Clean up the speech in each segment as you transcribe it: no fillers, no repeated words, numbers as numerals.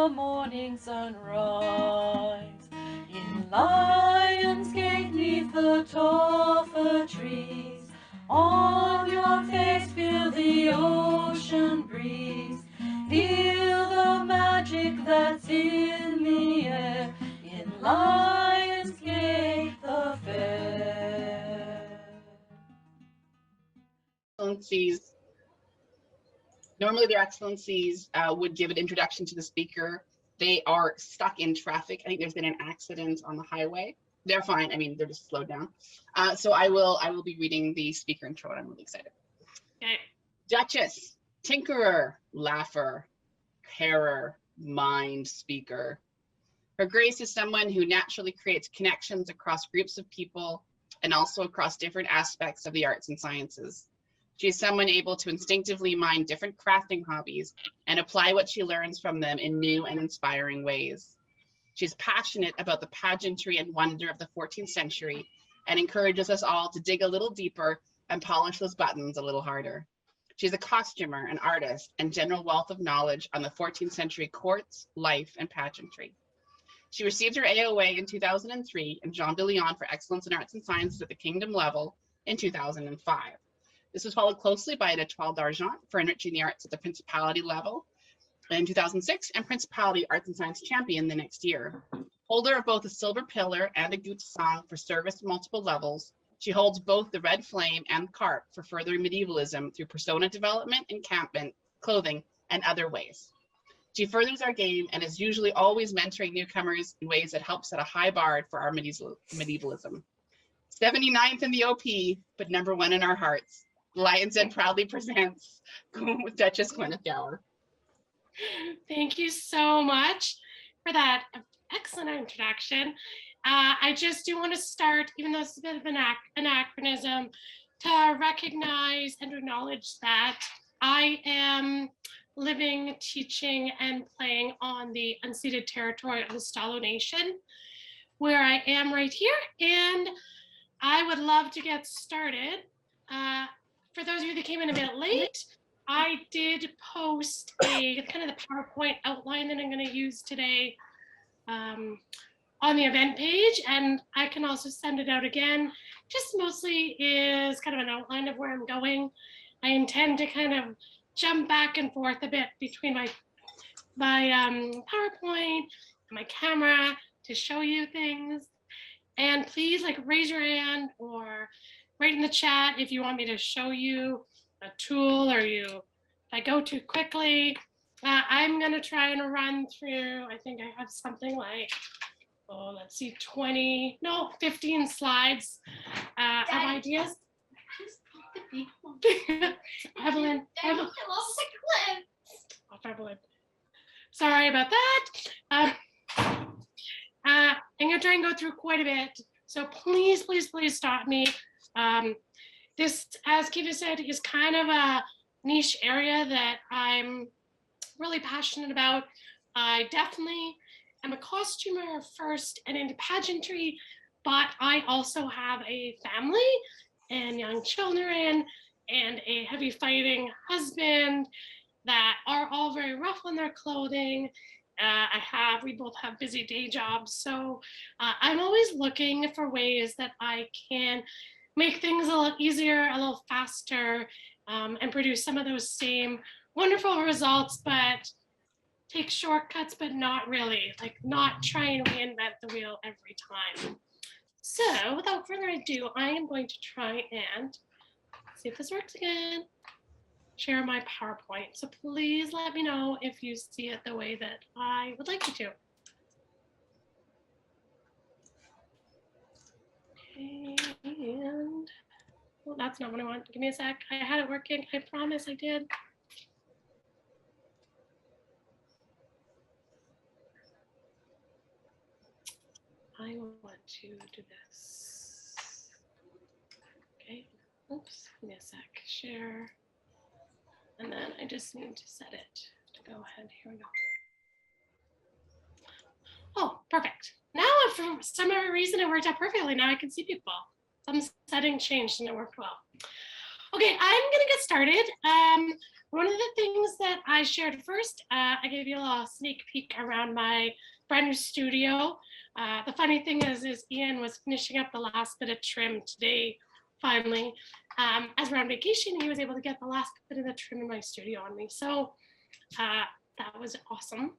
the morning sunrise. In Lions Gate, 'neath the tall fir trees, on your face feel the ocean breeze. Feel the magic that's in the air. In Lions Gate, the fair. Excellencies. Normally their excellencies would give an introduction to the speaker. They are stuck in traffic. I think there's been an accident on the highway. They're fine. I mean, they're just slowed down. So I will be reading the speaker intro, and I'm really excited. Okay. Duchess, tinkerer, laugher, carer, mind speaker. Her Grace is someone who naturally creates connections across groups of people and also across different aspects of the arts and sciences. She is someone able to instinctively mine different crafting hobbies and apply what she learns from them in new and inspiring ways. She's passionate about the pageantry and wonder of the 14th century and encourages us all to dig a little deeper and polish those buttons a little harder. She's a costumer, an artist, and general wealth of knowledge on the 14th century courts, life, and pageantry. She received her AOA in 2003 and Jean de Leon for Excellence in Arts and Sciences at the Kingdom level in 2005. This was followed closely by an Étoile d'Argent for enriching the arts at the Principality level in 2006 and Principality Arts and Science Champion the next year. Holder of both a Silver Pillar and a Goutte Sang for service at multiple levels, she holds both the Red Flame and Carp for furthering medievalism through persona development, encampment, clothing, and other ways. She furthers our game and is usually always mentoring newcomers in ways that help set a high bar for our medievalism. 79th in the OP, but #1 in our hearts. Lions Den proudly presents with Duchess Gwyneth Gower. Thank you so much for that excellent introduction. I just do want to start, even though it's a bit of an anachronism, to recognize and acknowledge that I am living, teaching, and playing on the unceded territory of the Stalo Nation, where I am right here, and I would love to get started. For those of you that came in a bit late, I did post a kind of the PowerPoint outline that I'm going to use today on the event page, and I can also send it out again. Just mostly is kind of an outline of where I'm going. I intend to kind of jump back and forth a bit between my PowerPoint and my camera to show you things. And please raise your hand or write in the chat if you want me to show you a tool or if I go too quickly. I'm gonna try and run through, I think I have something like, let's see, 15 slides of ideas. Evelyn. Sorry about that. I'm gonna try and go through quite a bit. So please stop me. This, as Kiva said, is kind of a niche area that I'm really passionate about. I definitely am a costumer first and into pageantry, but I also have a family and young children and a heavy fighting husband that are all very rough on their clothing. We both have busy day jobs. So I'm always looking for ways that I can make things a little easier, a little faster, and produce some of those same wonderful results, but take shortcuts, but not really, not try and reinvent the wheel every time. So without further ado, I am going to try and see if this works again. Share my PowerPoint. So please let me know if you see it the way that I would like you to. Okay, and well, that's not what I want. Give me a sec. I had it working. I promise I did. I want to do this. Okay. Oops. Give me a sec. Share. And then I just need to set it to go ahead. Here we go. Oh, perfect. Now, for some reason, it worked out perfectly. Now I can see people. Some setting changed and it worked well. Okay, I'm gonna get started. One of the things that I shared first, I gave you a little sneak peek around my brand new studio. The funny thing is Ian was finishing up the last bit of trim today, finally. As we're on vacation, he was able to get the last bit of the trim in my studio on me. So that was awesome.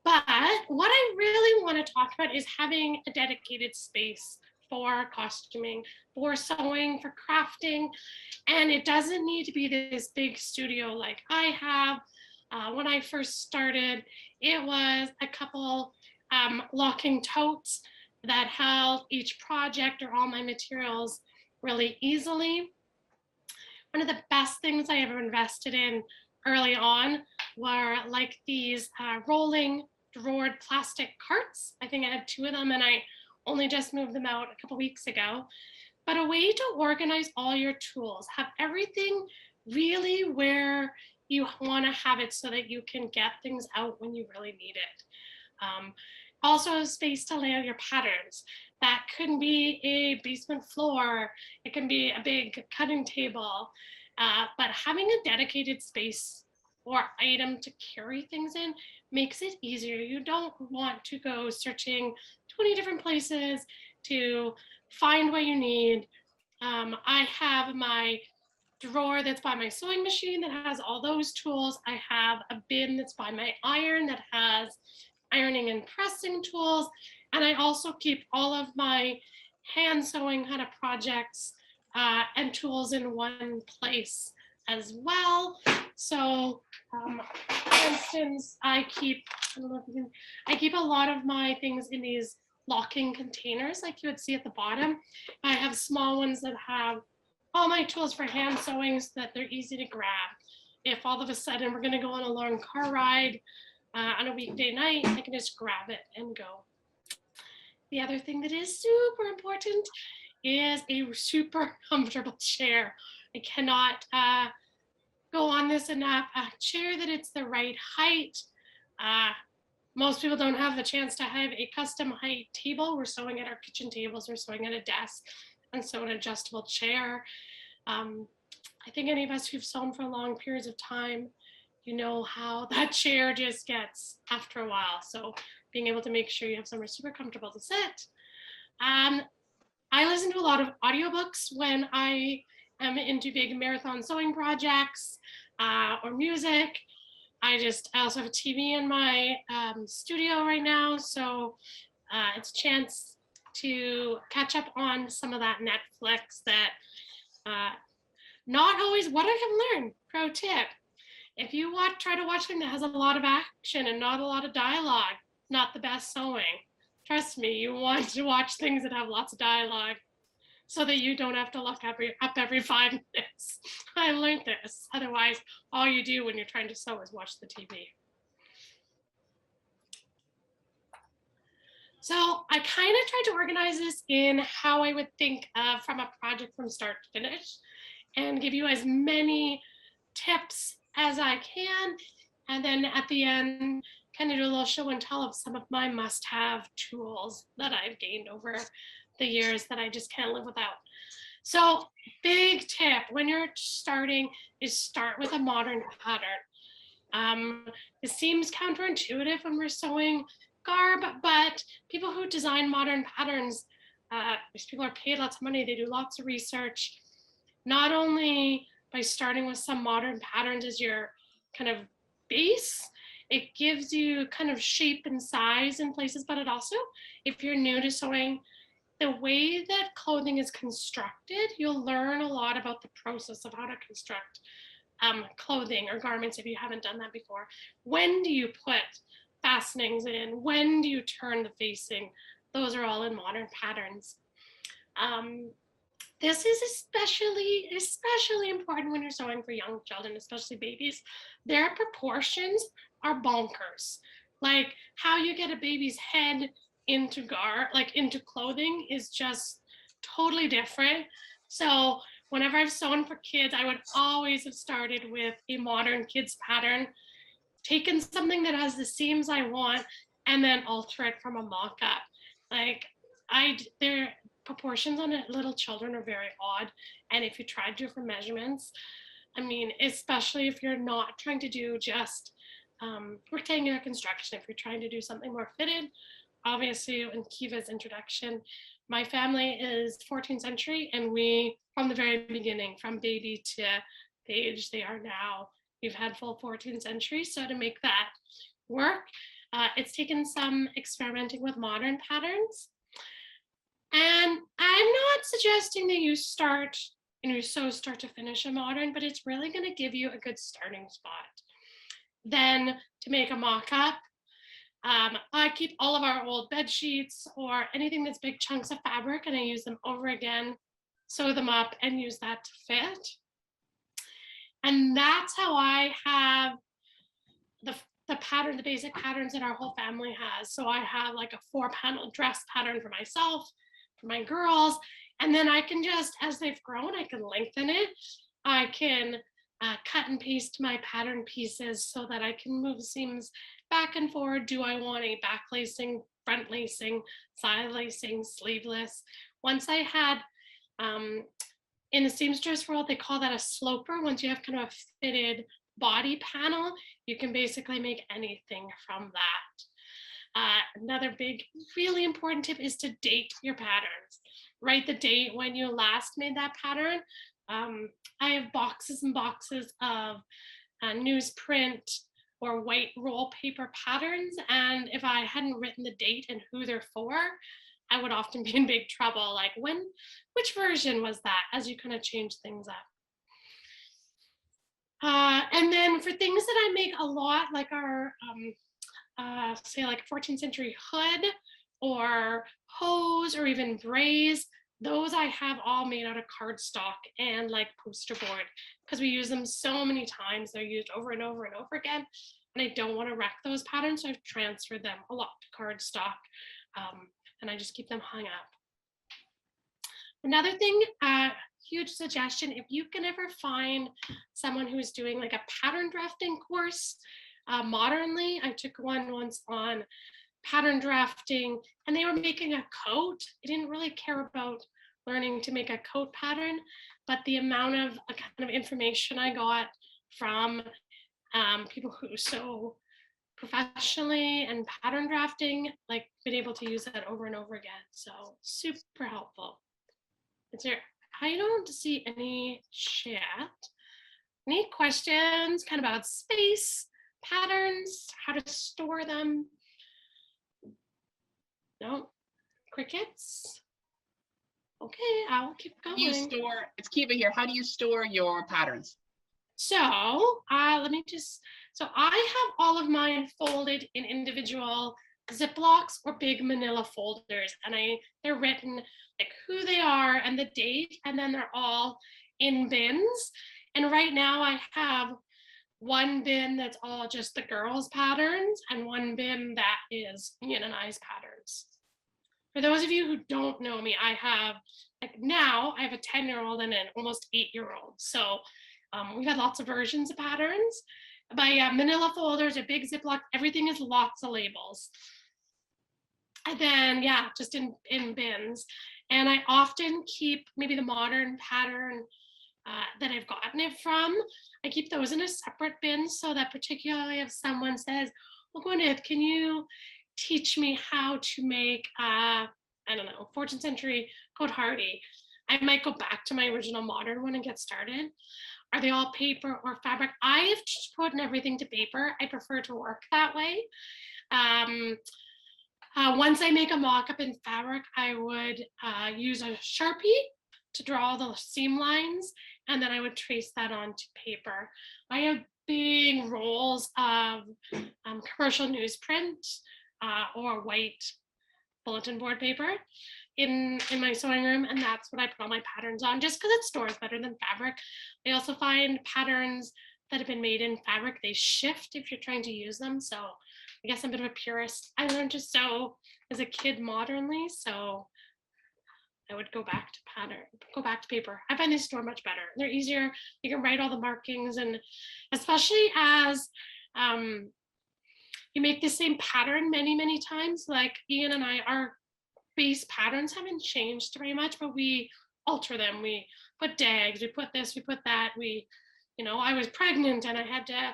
But what I really want to talk about is having a dedicated space for costuming, for sewing, for crafting. And it doesn't need to be this big studio like I have. When I first started, it was a couple locking totes that held each project or all my materials really easily. One of the best things I ever invested in early on were like these rolling drawered plastic carts. I think I had 2 of them and I only just moved them out a couple weeks ago. But a way to organize all your tools, have everything really where you want to have it so that you can get things out when you really need it. Also a space to lay out your patterns. That can be a basement floor, it can be a big cutting table, but having a dedicated space or item to carry things in makes it easier. You don't want to go searching 20 different places to find what you need. I have my drawer that's by my sewing machine that has all those tools. I have a bin that's by my iron that has ironing and pressing tools. And I also keep all of my hand sewing kind of projects and tools in one place as well. So for instance, I keep a lot of my things in these locking containers like you would see at the bottom. I have small ones that have all my tools for hand sewing so that they're easy to grab. If all of a sudden we're going to go on a long car ride on a weekday night, I can just grab it and go. The other thing that is super important is a super comfortable chair. I cannot go on this enough. A chair that it's the right height. Most people don't have the chance to have a custom height table. We're sewing at our kitchen tables, we're sewing at a desk, and so an adjustable chair. I think any of us who've sewn for long periods of time, you know how that chair just gets after a while. So being able to make sure you have somewhere super comfortable to sit. I listen to a lot of audiobooks when I am into big marathon sewing projects or music. I also have a TV in my studio right now, so it's a chance to catch up on some of that Netflix that not always what I have learned. Pro tip: if you try to watch something that has a lot of action and not a lot of dialogue, not the best sewing. Trust me, you want to watch things that have lots of dialogue so that you don't have to look up every 5 minutes. I learned this. Otherwise, all you do when you're trying to sew is watch the TV. So I kind of tried to organize this in how I would think from a project from start to finish and give you as many tips as I can. And then at the end, kind of do a little show and tell of some of my must-have tools that I've gained over the years that I just can't live without. So big tip when you're starting is start with a modern pattern. It seems counterintuitive when we're sewing garb, but people who design modern patterns, these people are paid lots of money, they do lots of research, not only by starting with some modern patterns as your kind of base, it gives you kind of shape and size in places, but it also, if you're new to sewing, the way that clothing is constructed, you'll learn a lot about the process of how to construct clothing or garments if you haven't done that before. When do you put fastenings in? When do you turn the facing? Those are all in modern patterns. This is especially important when you're sewing for young children, especially babies. Their proportions are bonkers. Like how you get a baby's head into into clothing is just totally different. So whenever I've sewn for kids, I would always have started with a modern kids pattern, taken something that has the seams I want, and then alter it from a mock-up. Like their proportions on little children are very odd, and if you try to do for measurements, I mean, especially if you're not trying to do just rectangular construction, if you're trying to do something more fitted. Obviously, in Kiva's introduction, my family is 14th century, and we, from the very beginning, from baby to the age they are now, we've had full 14th century. So to make that work, it's taken some experimenting with modern patterns. And I'm not suggesting that you start and you sew start to finish a modern, but it's really going to give you a good starting spot. Then to make a mock-up, I keep all of our old bed sheets or anything that's big chunks of fabric, and I use them over again, sew them up, and use that to fit. And that's how I have the pattern, the basic patterns that our whole family has. So I have like a 4-panel dress pattern for myself, for my girls, and then I can just, as they've grown, I can lengthen it. I can cut and paste my pattern pieces so that I can move seams back and forward. Do I want a back lacing, front lacing, side lacing, sleeveless? Once I had, in the seamstress world, they call that a sloper. Once you have kind of a fitted body panel, you can basically make anything from that. Another big, really important tip is to date your patterns. Write the date when you last made that pattern. I have boxes and boxes of newsprint or white roll paper patterns, and if I hadn't written the date and who they're for, I would often be in big trouble. Like, which version was that? As you kind of change things up. And then for things that I make a lot, like our say like 14th century hood or hose or even braids, those I have all made out of cardstock and like poster board, because we use them so many times. They're used over and over and over again, and I don't want to wreck those patterns, so I've transferred them a lot to cardstock, and I just keep them hung up. Another thing, huge suggestion, if you can ever find someone who's doing like a pattern drafting course modernly. I took one once on pattern drafting, and they were making a coat. I didn't really care about learning to make a coat pattern, but the amount of kind of information I got from people who sew professionally and pattern drafting, like been able to use that over and over again. So super helpful. Is there, I don't see any chat. Any questions kind of about space, patterns, how to store them? No? Crickets? Okay, I'll keep going. You store, it's Kiva here. How do you store your patterns? So let me just, so I have all of mine folded in individual Ziplocs or big manila folders, and they're written like who they are and the date, and then they're all in bins. And right now I have one bin that's all just the girls' patterns and one bin that is Yin and I's patterns. For those of you who don't know me, I have, like now, I have a 10-year-old and an almost 8-year-old. So we've had lots of versions of patterns. My manila folders are big Ziploc, everything is lots of labels. And then, yeah, just in bins. And I often keep maybe the modern pattern that I've gotten it from. I keep those in a separate bin so that particularly if someone says, well, Gwyneth, can you teach me how to make, I don't know, 14th century cotehardie? I might go back to my original modern one and get started. Are they all paper or fabric? I have just put everything to paper. I prefer to work that way. Once I make a mock-up in fabric, I would use a Sharpie to draw the seam lines, and then I would trace that onto paper. I have big rolls of commercial newsprint or white bulletin board paper in my sewing room, and that's what I put all my patterns on, just because it stores better than fabric. I also find patterns that have been made in fabric, they shift if you're trying to use them. So I guess I'm a bit of a purist. I learned to sew as a kid modernly, so I would go back to paper. I find they store much better. They're easier. You can write all the markings, and especially as you make the same pattern many, many times. Like Ian and I, our base patterns haven't changed very much, but we alter them. We put dags, we put this, we put that, we you know, I was pregnant and I had to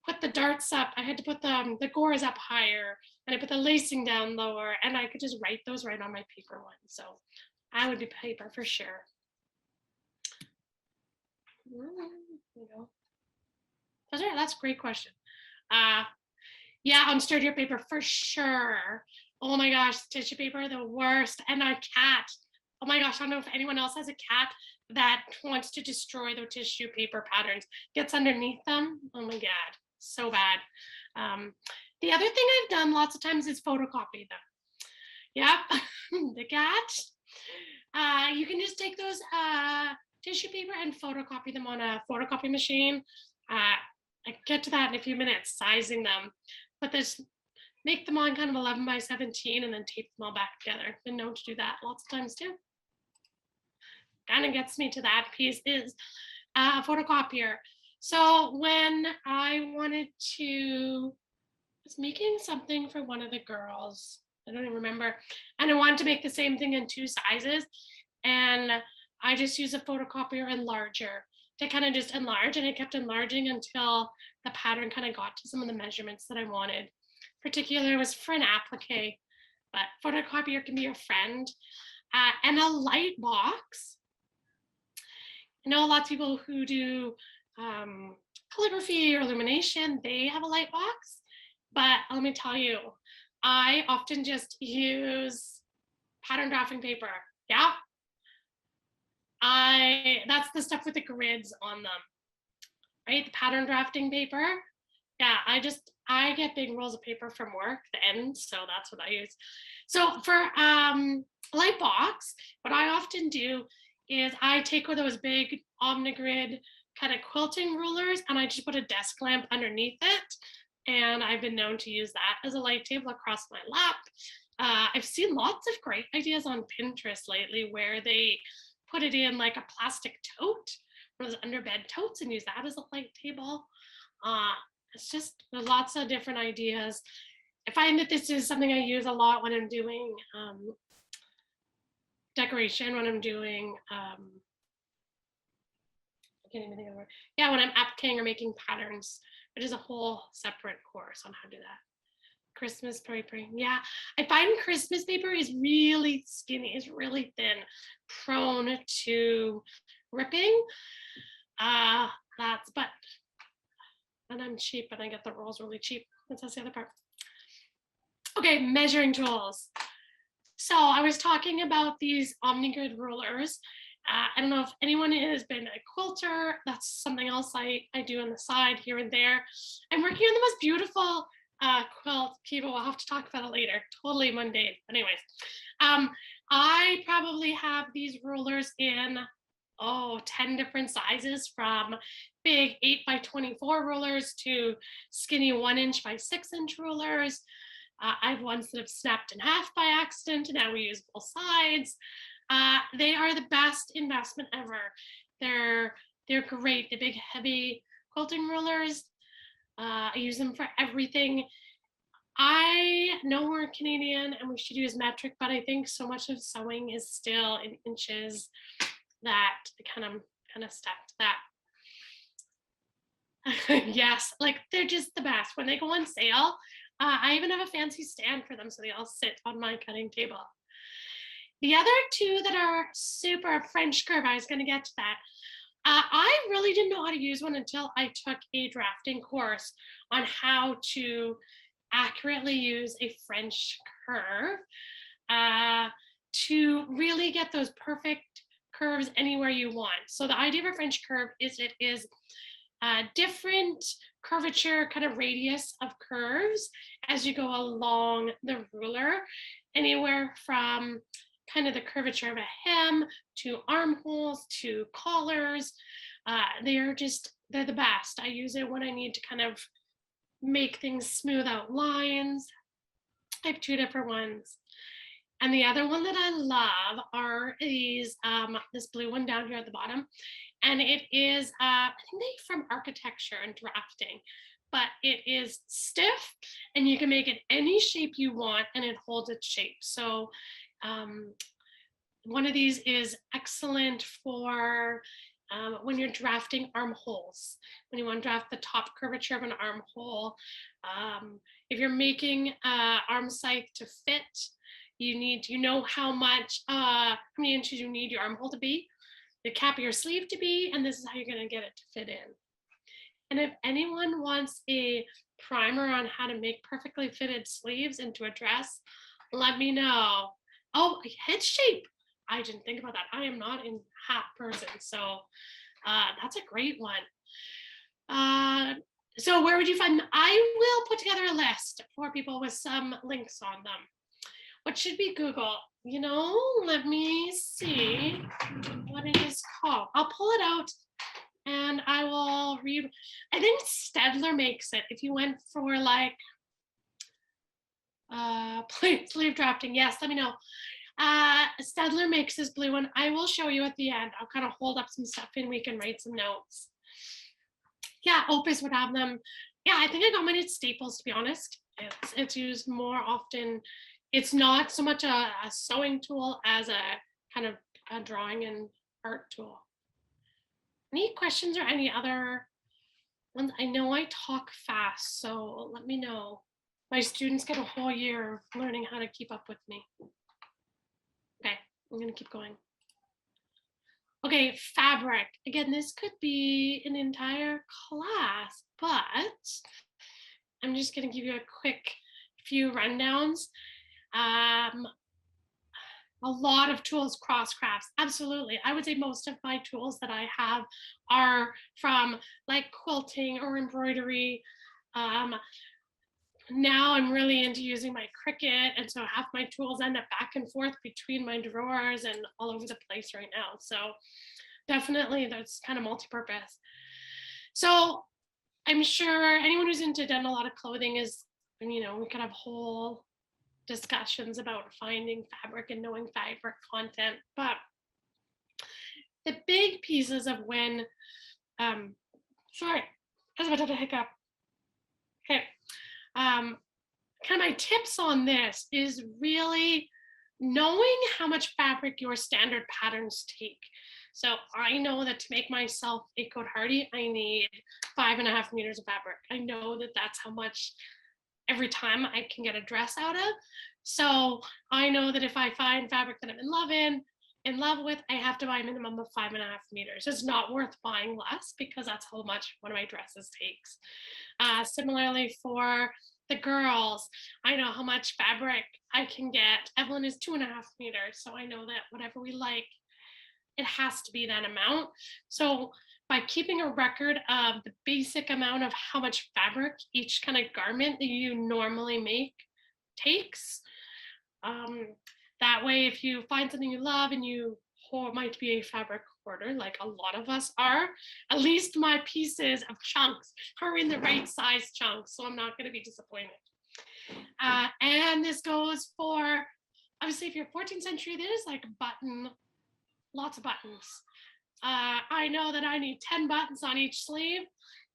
put the darts up. I had to put the gores up higher, and I put the lacing down lower, and I could just write those right on my paper one. So I would be paper for sure. You know, that's a great question. Yeah, on sturdier paper for sure. Oh my gosh, tissue paper, the worst. And a cat. Oh my gosh, I don't know if anyone else has a cat that wants to destroy the tissue paper patterns, gets underneath them. Oh my God, so bad. The other thing I've done lots of times is photocopy them. Yep, the cat. You can just take those tissue paper and photocopy them on a photocopy machine. I get to that in a few minutes, sizing them. But this, make them on kind of 11 by 17 and then tape them all back together. Been known to do that lots of times too. Kind of gets me to that piece is a photocopier. So when I wanted to, I was making something for one of the girls, I don't even remember, and I wanted to make the same thing in 2 sizes, and I just used a photocopier enlarger to kind of just enlarge, and I kept enlarging until the pattern kind of got to some of the measurements that I wanted. Particularly was for an applique, but photocopier can be your friend. And a light box. I know lots of people who do calligraphy or illumination, they have a light box, but let me tell you, I often just use pattern drafting paper. Yeah. That's the stuff with the grids on them, right? The pattern drafting paper. Yeah, I get big rolls of paper from work, the ends, so that's what I use. So for light box, what I often do is I take one of those big Omnigrid kind of quilting rulers and I just put a desk lamp underneath it. And I've been known to use that as a light table across my lap. I've seen lots of great ideas on Pinterest lately where they put it in like a plastic tote, one of those underbed totes, and use that as a light table. It's just, there's lots of different ideas. I find that this is something I use a lot when I'm doing decoration, when I'm doing, I can't even think of the word. Yeah, when I'm appliquing or making patterns, which is a whole separate course on how to do that. Christmas paper, yeah. I find Christmas paper is really skinny, it's really thin, prone to ripping. But and I'm cheap and I get the rolls really cheap. That's the other part. Okay, measuring tools. So I was talking about these Omnigrid rulers. I don't know if anyone has been a quilter. That's something else I do on the side here and there. I'm working on the most beautiful quilt. Kiva, we'll have to talk about it later. Totally mundane. Anyways, I probably have these rulers in 10 different sizes, from big 8 by 24 rulers to skinny 1 inch by 6 inch rulers. I have ones that have snapped in half by accident, and now we use both sides. They are the best investment ever. They're great. The big heavy quilting rulers. I use them for everything. I know we're Canadian and we should use metric, but I think so much of sewing is still in inches that kind of stuck to that. Yes, like they're just the best. When they go on sale, I even have a fancy stand for them so they all sit on my cutting table. The other two that are super French curve, I was going to get to that. I really didn't know how to use one until I took a drafting course on how to accurately use a French curve to really get those perfect curves anywhere you want. So the idea of a French curve is it is a different curvature kind of radius of curves as you go along the ruler, anywhere from kind of the curvature of a hem to armholes to collars. They're the best. I use it when I need to kind of make things smooth out lines. I have two different ones. And the other one that I love are these, this blue one down here at the bottom. And it is, I think they're from architecture and drafting, but it is stiff and you can make it any shape you want and it holds its shape. So one of these is excellent for when you're drafting armholes, when you want to draft the top curvature of an armhole. If you're making arm scythe to fit, you know how many inches you need your armhole to be, the cap of your sleeve to be, and this is how you're going to get it to fit in. And if anyone wants a primer on how to make perfectly fitted sleeves into a dress, let me know. Oh, head shape. I didn't think about that. I am not a hat person, so that's a great one. So where would you find them? I will put together a list for people with some links on them. What should we Google? You know, let me see what it is called. I'll pull it out and I will read. I think Stedler makes it. If you went for like sleeve drafting, yes, let me know. Stedler makes this blue one. I will show you at the end. I'll kind of hold up some stuff and we can write some notes. Yeah, Opus would have them. Yeah, I think I got mine at Staples, to be honest. It's used more often. It's not so much a sewing tool as a kind of a drawing and art tool. Any questions or any other ones? I know I talk fast, so let me know. My students get a whole year of learning how to keep up with me. Okay, I'm gonna keep going. Okay, fabric. Again, this could be an entire class, but I'm just gonna give you a quick few rundowns. A lot of tools, cross crafts, absolutely. I would say most of my tools that I have are from like quilting or embroidery. Now I'm really into using my Cricut, and so half my tools end up back and forth between my drawers and all over the place right now. So definitely that's kind of multi-purpose. So I'm sure anyone who's into done a lot of clothing is, you know, we could have whole discussions about finding fabric and knowing fabric content, but the big pieces of when, sorry, I was about to have a hiccup. Okay, kind of my tips on this is really knowing how much fabric your standard patterns take. So I know that to make myself a cotehardie, I need 5.5 meters of fabric. I know that that's how much every time I can get a dress out of. So I know that if I find fabric that I'm in love with, I have to buy a minimum of 5.5 meters. It's not worth buying less because that's how much one of my dresses takes. Similarly for the girls, I know how much fabric I can get. Evelyn is 2.5 meters. So I know that whatever we like, it has to be that amount. So by keeping a record of the basic amount of how much fabric each kind of garment that you normally make takes, that way if you find something you love and you might be a fabric hoarder, like a lot of us are, at least my pieces of chunks are in the right size chunks, so I'm not going to be disappointed. And this goes for, obviously if you're 14th century, there's like lots of buttons. I know that I need 10 buttons on each sleeve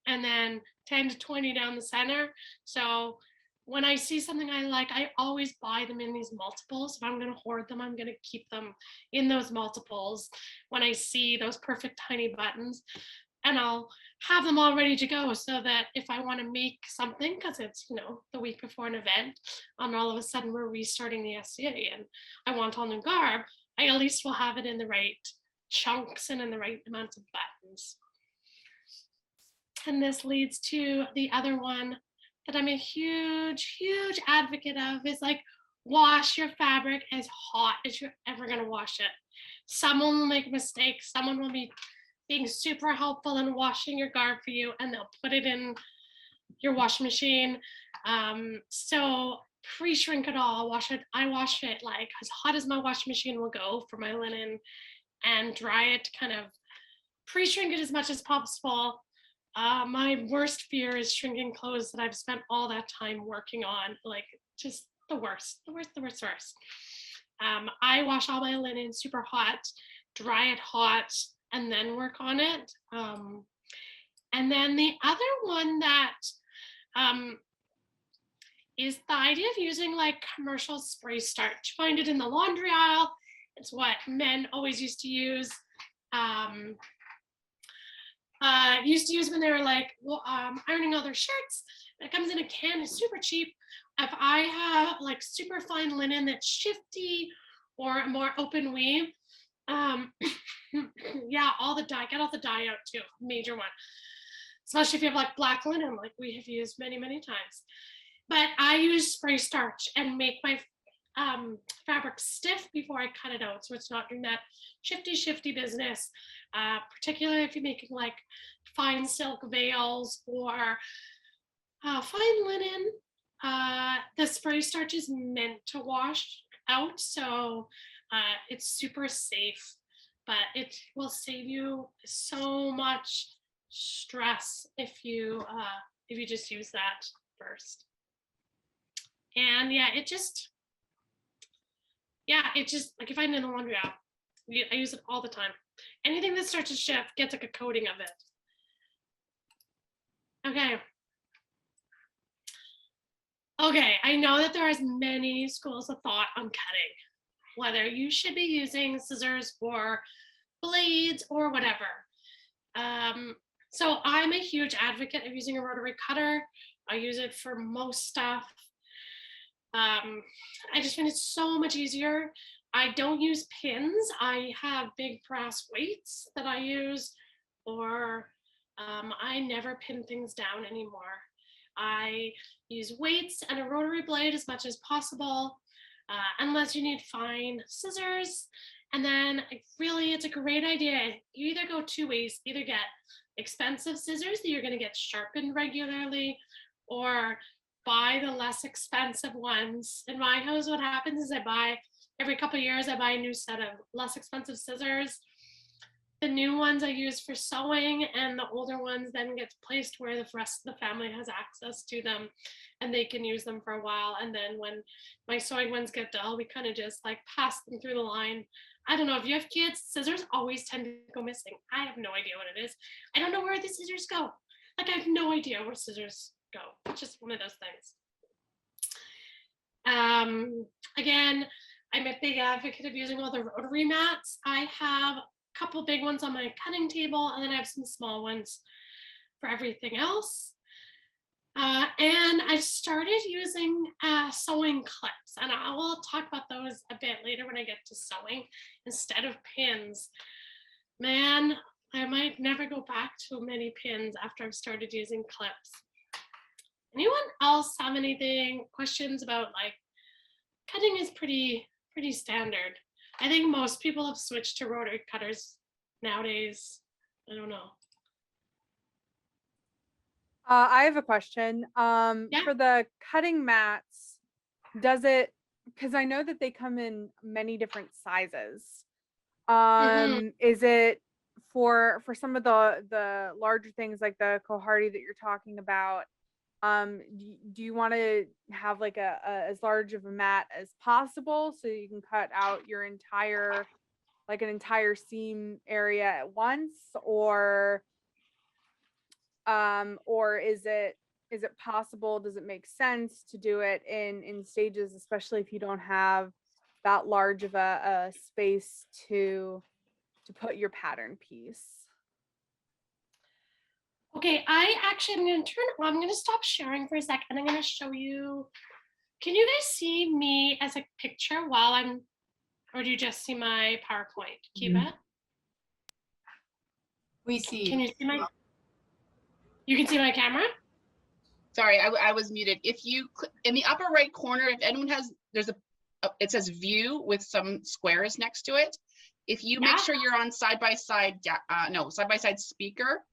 and then 10 to 20 down the center. So when I see something I like, I always buy them in these multiples. If I'm going to hoard them, I'm going to keep them in those multiples when I see those perfect tiny buttons. And I'll have them all ready to go so that if I want to make something, because it's, you know, the week before an event, and all of a sudden we're restarting the SCA and I want all new garb, I at least will have it in the right chunks and in the right amounts of buttons. And this leads to the other one that I'm a huge, huge advocate of is like, wash your fabric as hot as you're ever gonna wash it. Someone will make mistakes. Someone will be being super helpful in washing your garb for you and they'll put it in your washing machine. So pre-shrink it all, wash it. I wash it like as hot as my washing machine will go for my linen and dry it, kind of pre-shrink it as much as possible. My worst fear is shrinking clothes that I've spent all that time working on, like just the worst. I wash all my linen super hot, dry it hot, and then work on it. And then the other one that is the idea of using like commercial spray starch. Find it in the laundry aisle. It's what men always used to use. Used to use when they were like ironing all their shirts. It comes in a can, it's super cheap. If I have like super fine linen that's shifty or a more open weave, yeah, all the dye, get all the dye out too, major one. Especially if you have like black linen, like we have used many, many times. But I use spray starch and make my fabric stiff before I cut it out, so it's not doing that shifty business, particularly if you're making like fine silk veils or fine linen. The spray starch is meant to wash out, so it's super safe, but it will save you so much stress if you just use that first. And yeah, it just like if I find it in the laundry app, I use it all the time. Anything that starts to shift gets like a coating of it. Okay, I know that there is many schools of thought on cutting, whether you should be using scissors or blades or whatever. So I'm a huge advocate of using a rotary cutter. I use it for most stuff. I just find it so much easier. I don't use pins. I have big brass weights that I use, or I never pin things down anymore. I use weights and a rotary blade as much as possible, unless you need fine scissors. And then really, it's a great idea. You either go two ways, either get expensive scissors that you're gonna get sharpened regularly, or buy the less expensive ones. In my house, what happens is every couple of years, I buy a new set of less expensive scissors. The new ones I use for sewing, and the older ones then get placed where the rest of the family has access to them and they can use them for a while. And then when my sewing ones get dull, we kind of just like pass them through the line. I don't know, if you have kids, scissors always tend to go missing. I have no idea what it is. I don't know where the scissors go. Like, I have no idea where scissors go. It's just one of those things. Again, I'm a big advocate of using all the rotary mats. I have a couple big ones on my cutting table, and then I have some small ones for everything else. And I started using sewing clips, and I will talk about those a bit later when I get to sewing instead of pins. Man, I might never go back to many pins after I've started using clips. Anyone else have anything, questions about, like, cutting is pretty standard. I think most people have switched to rotary cutters nowadays. I don't know. I have a question. Yeah. For the cutting mats, does it, because I know that they come in many different sizes. Is it for some of the larger things like the Kohardi that you're talking about? Do you want to have like a as large of a mat as possible so you can cut out your entire, like an entire seam area at once, or is it possible, does it make sense to do it in stages, especially if you don't have that large of a space to put your pattern piece? Okay, I'm going to stop sharing for a sec, and I'm going to show you. Can you guys see me as a picture or do you just see my PowerPoint? Kiva? We see. Can you see you can see my camera? Sorry, I was muted. If you in the upper right corner, if anyone has, it says view with some squares next to it. If you make sure you're on side-by-side speaker,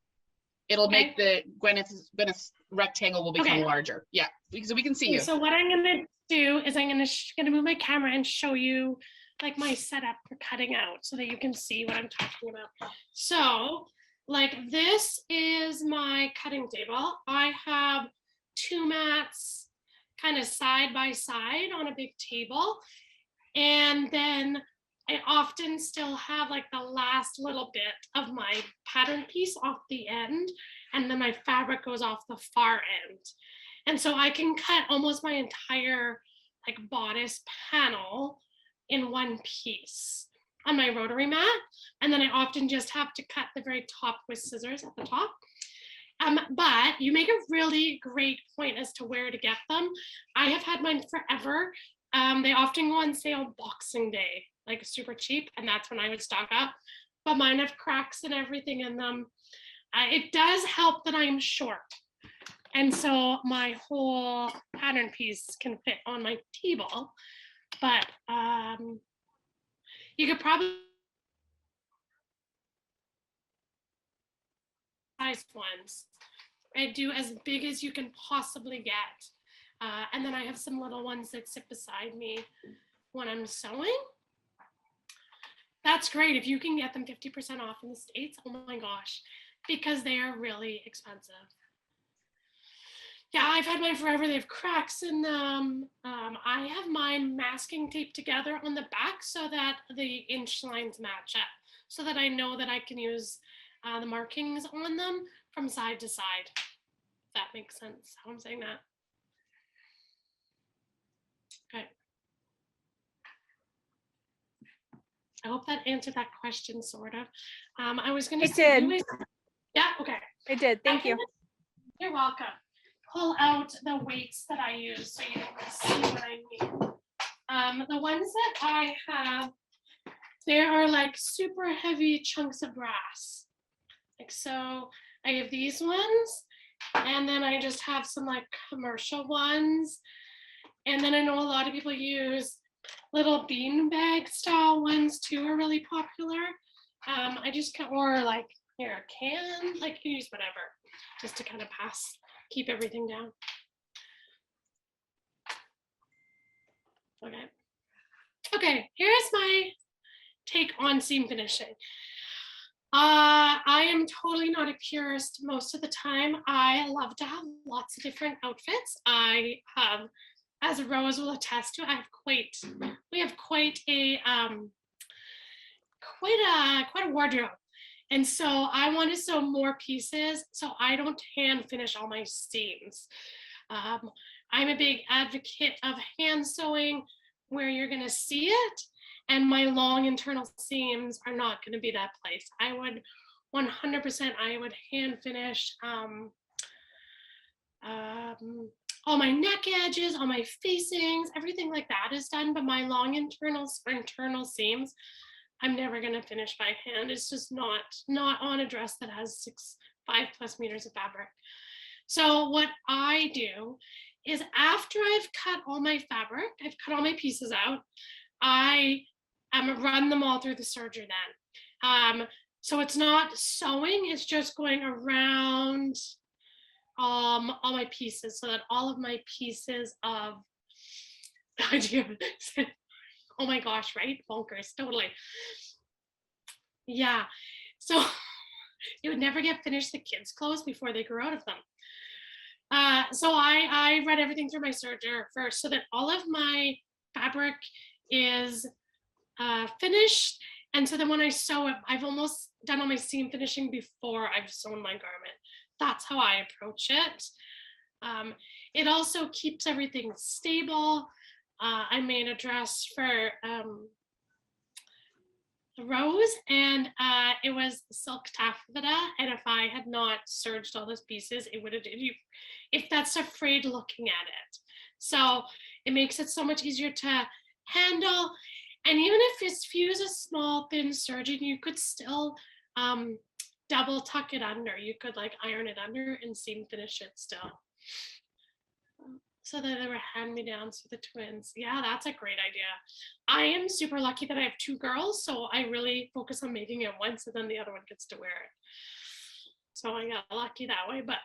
it'll make the Gwyneth's rectangle will become larger. Yeah, so we can see you. So what I'm gonna do is I'm gonna move my camera and show you like my setup for cutting out so that you can see what I'm talking about. So like this is my cutting table. I have two mats kind of side by side on a big table. And then I often still have like the last little bit of my pattern piece off the end, and then my fabric goes off the far end. And so I can cut almost my entire like bodice panel in one piece. on my rotary mat. And then I often just have to cut the very top with scissors at the top. But you make a really great point as to where to get them. I have had mine forever. They often go on sale Boxing Day, like super cheap, and that's when I would stock up. But mine have cracks and everything in them. It does help that I'm short. And so my whole pattern piece can fit on my T-ball. But you could probably size ones. I do as big as you can possibly get. And then I have some little ones that sit beside me when I'm sewing. That's great. If you can get them 50% off in the States, oh my gosh, because they are really expensive. Yeah, I've had mine forever. They have cracks in them. I have mine masking taped together on the back so that the inch lines match up, so that I know that I can use the markings on them from side to side. If that makes sense, how I'm saying that. Okay. I hope that answered that question, sort of. I was going to say, yeah, okay. It did. Thank you. You're welcome. Pull out the weights that I use so you can see what I mean. The ones that I have, there are like super heavy chunks of brass. Like so, I have these ones, and then I just have some like commercial ones. And then I know a lot of people use little beanbag style ones too, are really popular. I just can, or like here a can, like you use whatever, just to kind of keep everything down. Okay. Okay, here's my take on seam finishing. I am totally not a purist most of the time. I love to have lots of different outfits. I have, as Rose will attest to, we have quite a wardrobe. And so I want to sew more pieces so I don't hand finish all my seams. I'm a big advocate of hand sewing where you're going to see it, and my long internal seams are not going to be that place. I would 100%, I would hand finish all my neck edges, all my facings, everything like that is done, but my long internal seams, I'm never going to finish by hand. It's just not on a dress that has 5+ meters of fabric. So what I do is after I've cut all my fabric, I've cut all my pieces out, I run them all through the serger then. So it's not sewing, it's just going around all my pieces so that all of my pieces of, oh my gosh, right? Bonkers, totally. Yeah, so you would never get finished the kids' clothes before they grew out of them. So I run everything through my serger first so that all of my fabric is finished. And so then when I sew it, I've almost done all my seam finishing before I've sewn my garment. That's how I approach it. It also keeps everything stable. I made a dress for Rose, and it was silk taffeta, and if I had not serged all those pieces, it would have, if that's afraid looking at it. So it makes it so much easier to handle. And even if you use a small thin serging, you could still double tuck it under. You could like iron it under and seam finish it still. So that they were hand-me-downs for the twins. Yeah, that's a great idea. I am super lucky that I have 2 girls, so I really focus on making it once and then the other one gets to wear it. So I got lucky that way, but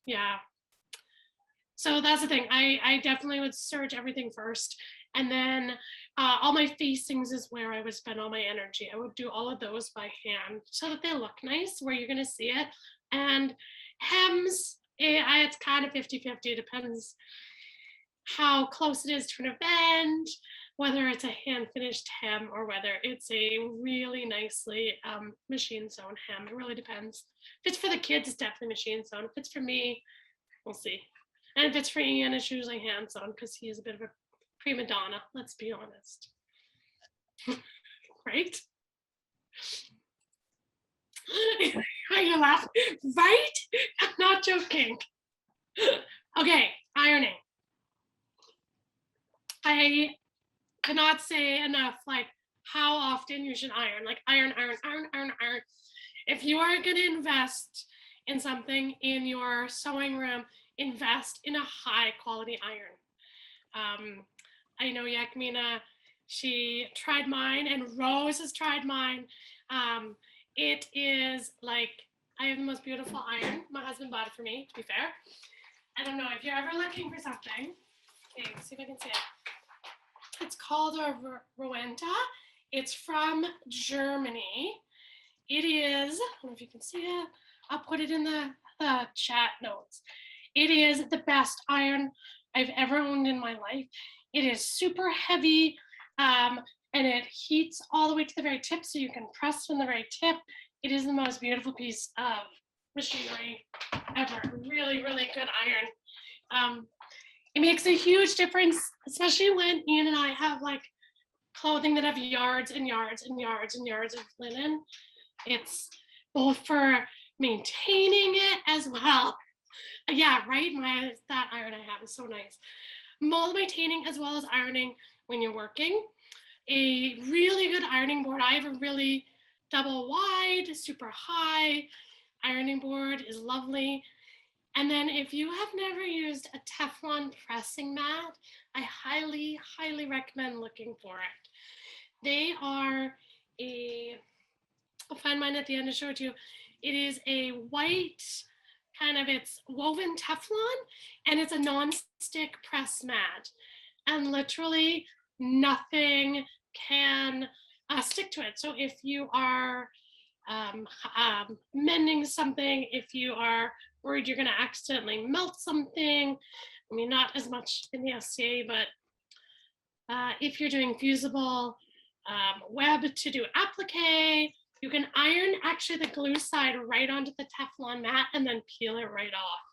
yeah. So that's the thing. I definitely would serge everything first, and then all my facings is where I would spend all my energy. I would do all of those by hand so that they look nice where you're gonna see it. And hems, it's kind of 50-50. It depends how close it is to an event, whether it's a hand finished hem or whether it's a really nicely machine sewn hem. It really depends. If it's for the kids, it's definitely machine sewn. If it's for me, we'll see. And if it's for Ian, it's usually hand sewn because he is a bit of a prima donna, let's be honest. Right? Are you laughing? Right? I'm not joking. Okay, ironing. I cannot say enough like how often you should iron. Like iron. If you are going to invest in something in your sewing room, invest in a high quality iron. I know Yakmina, she tried mine, and Rose has tried mine. It is like, I have the most beautiful iron. My husband bought it for me, to be fair. I don't know if you're ever looking for something. Okay, see if I can see it. It's called a Rowenta. It's from Germany. It is, I don't know if you can see it. I'll put it in the chat notes. It is the best iron I've ever owned in my life. It is super heavy, and it heats all the way to the very tip, so you can press from the very tip. It is the most beautiful piece of machinery ever. Really, really good iron. It makes a huge difference, especially when Ian and I have like clothing that have yards and yards and yards and yards of linen. It's both for maintaining it as well. Yeah, right. That iron I have is so nice. Mold maintaining as well as ironing when you're working. A really good ironing board. I have a really double wide, super high ironing board is lovely. And then if you have never used a Teflon pressing mat, I highly, highly recommend looking for it. They are I'll find mine at the end to show it to you. It is a white, it's woven Teflon, and it's a non-stick press mat. And literally nothing can stick to it. So if you are mending something, if you are worried you're going to accidentally melt something, I mean, not as much in the SCA, but if you're doing fusible web to do applique, you can iron actually the glue side right onto the Teflon mat and then peel it right off.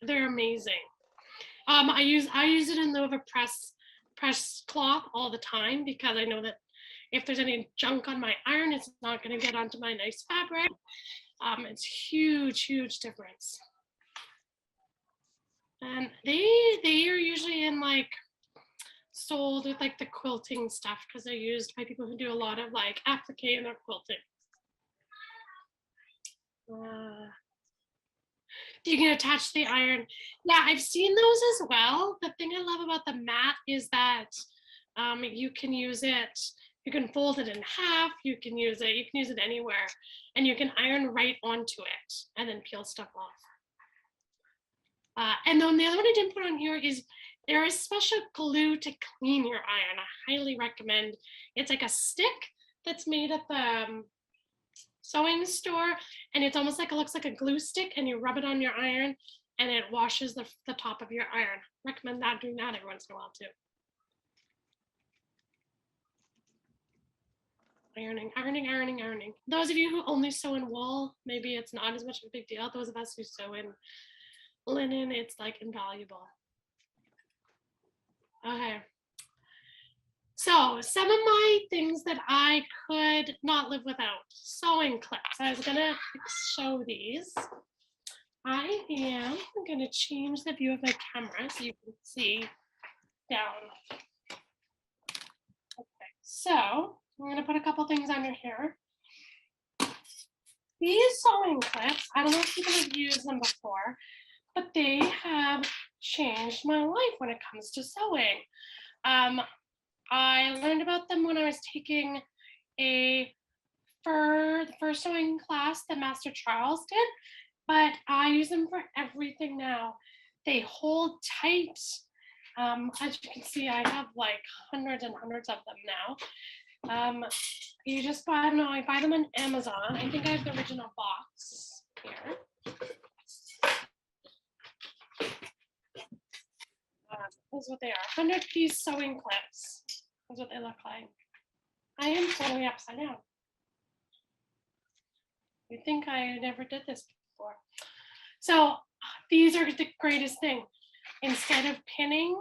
They're amazing. I use it in lieu of a press cloth all the time, because I know that if there's any junk on my iron, it's not going to get onto my nice fabric. It's huge difference. And they are usually in like sold with like the quilting stuff, because they're used by people who do a lot of like applique in their quilting. You can attach the iron. Yeah, I've seen those as well. The thing I love about the mat is that you can use it, you can fold it in half, you can use it anywhere, and you can iron right onto it and then peel stuff off. And then the other one I didn't put on here is there is special glue to clean your iron. I highly recommend. It's like a stick that's made at the sewing store, and it's almost like, it looks like a glue stick, and you rub it on your iron and it washes the top of your iron. Recommend doing that every once in a while too. Ironing. Those of you who only sew in wool, maybe it's not as much of a big deal. Those of us who sew in linen, it's like invaluable. Okay. So some of my things that I could not live without: sewing clips. I was gonna show these. I am gonna change the view of my camera so you can see down. Okay, so I'm gonna put a couple things under here. These sewing clips, I don't know if people have used them before, but they have changed my life when it comes to sewing. I learned about them when I was taking the first sewing class that Master Charles did, but I use them for everything now. They hold tight. As you can see, I have like hundreds and hundreds of them now. You just buy, I don't know, I buy them on Amazon. I think I have the original box here. This is what they are, 100-piece sewing clips. That's what they look like. I am totally upside down. You think I never did this before. So these are the greatest thing. Instead of pinning,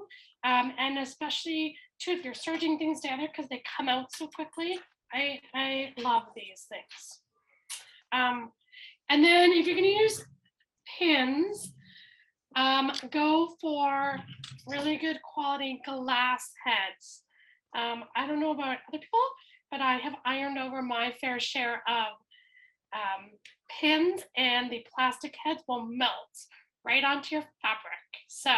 And especially too, if you're serging things together because they come out so quickly. I love these things. And then if you're gonna use pins, go for really good quality glass heads. I don't know about other people, but I have ironed over my fair share of pins, and the plastic heads will melt right onto your fabric. So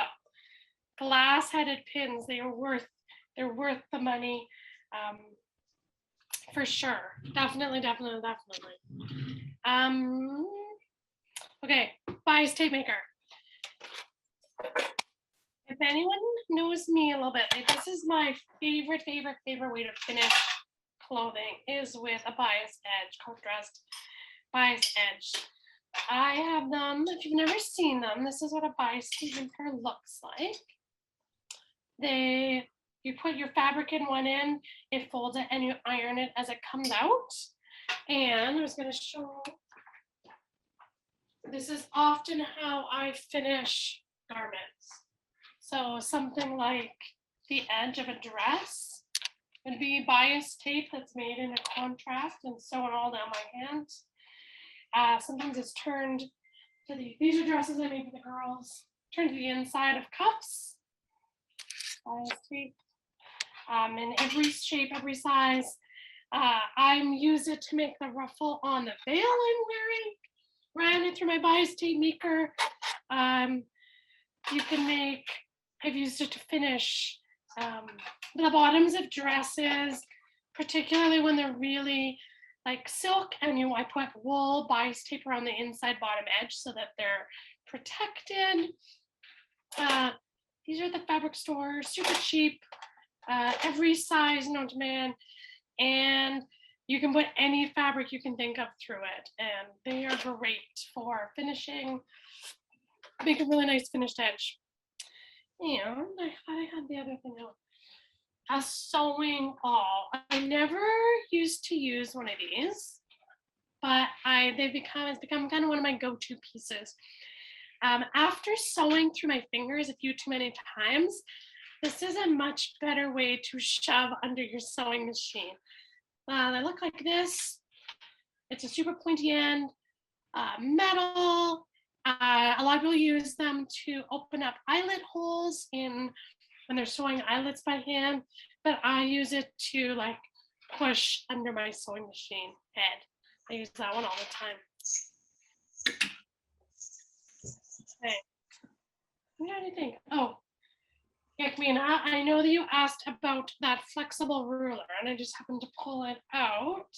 glass headed pins, they're worth the money, for sure. Definitely. Okay, bias tape maker. If anyone knows me a little bit, like, this is my favorite way to finish clothing is with a bias edge, contrast bias edge. I have them, if you've never seen them, this is what a bias tape maker looks like. You put your fabric in one end, it folds it, and you iron it as it comes out. And I was going to show, this is often how I finish garments. So something like the edge of a dress would be bias tape that's made in a contrast and sewn all down my hands. Sometimes it's turned to these are dresses I made for the girls, turned to the inside of cuffs. Bias tape. In every shape, every size. I use it to make the ruffle on the veil I'm wearing. Ran it through my bias tape maker. You can make, I've used it to finish the bottoms of dresses, particularly when they're really like silk, and I put wool bias tape around the inside bottom edge so that they're protected. These are the fabric stores, super cheap, every size known to man, and you can put any fabric you can think of through it, and they are great for finishing. Make a really nice finished edge. And I had the other thing out. A sewing awl. I never used to use one of these, but it's become kind of one of my go-to pieces. After sewing through my fingers a few too many times, this is a much better way to shove under your sewing machine. They look like this. It's a super pointy end, metal. A lot of people use them to open up eyelet holes when they're sewing eyelets by hand, but I use it to like push under my sewing machine head. I use that one all the time. Okay. What do you think? Oh, Yakmina, I know that you asked about that flexible ruler, and I just happened to pull it out.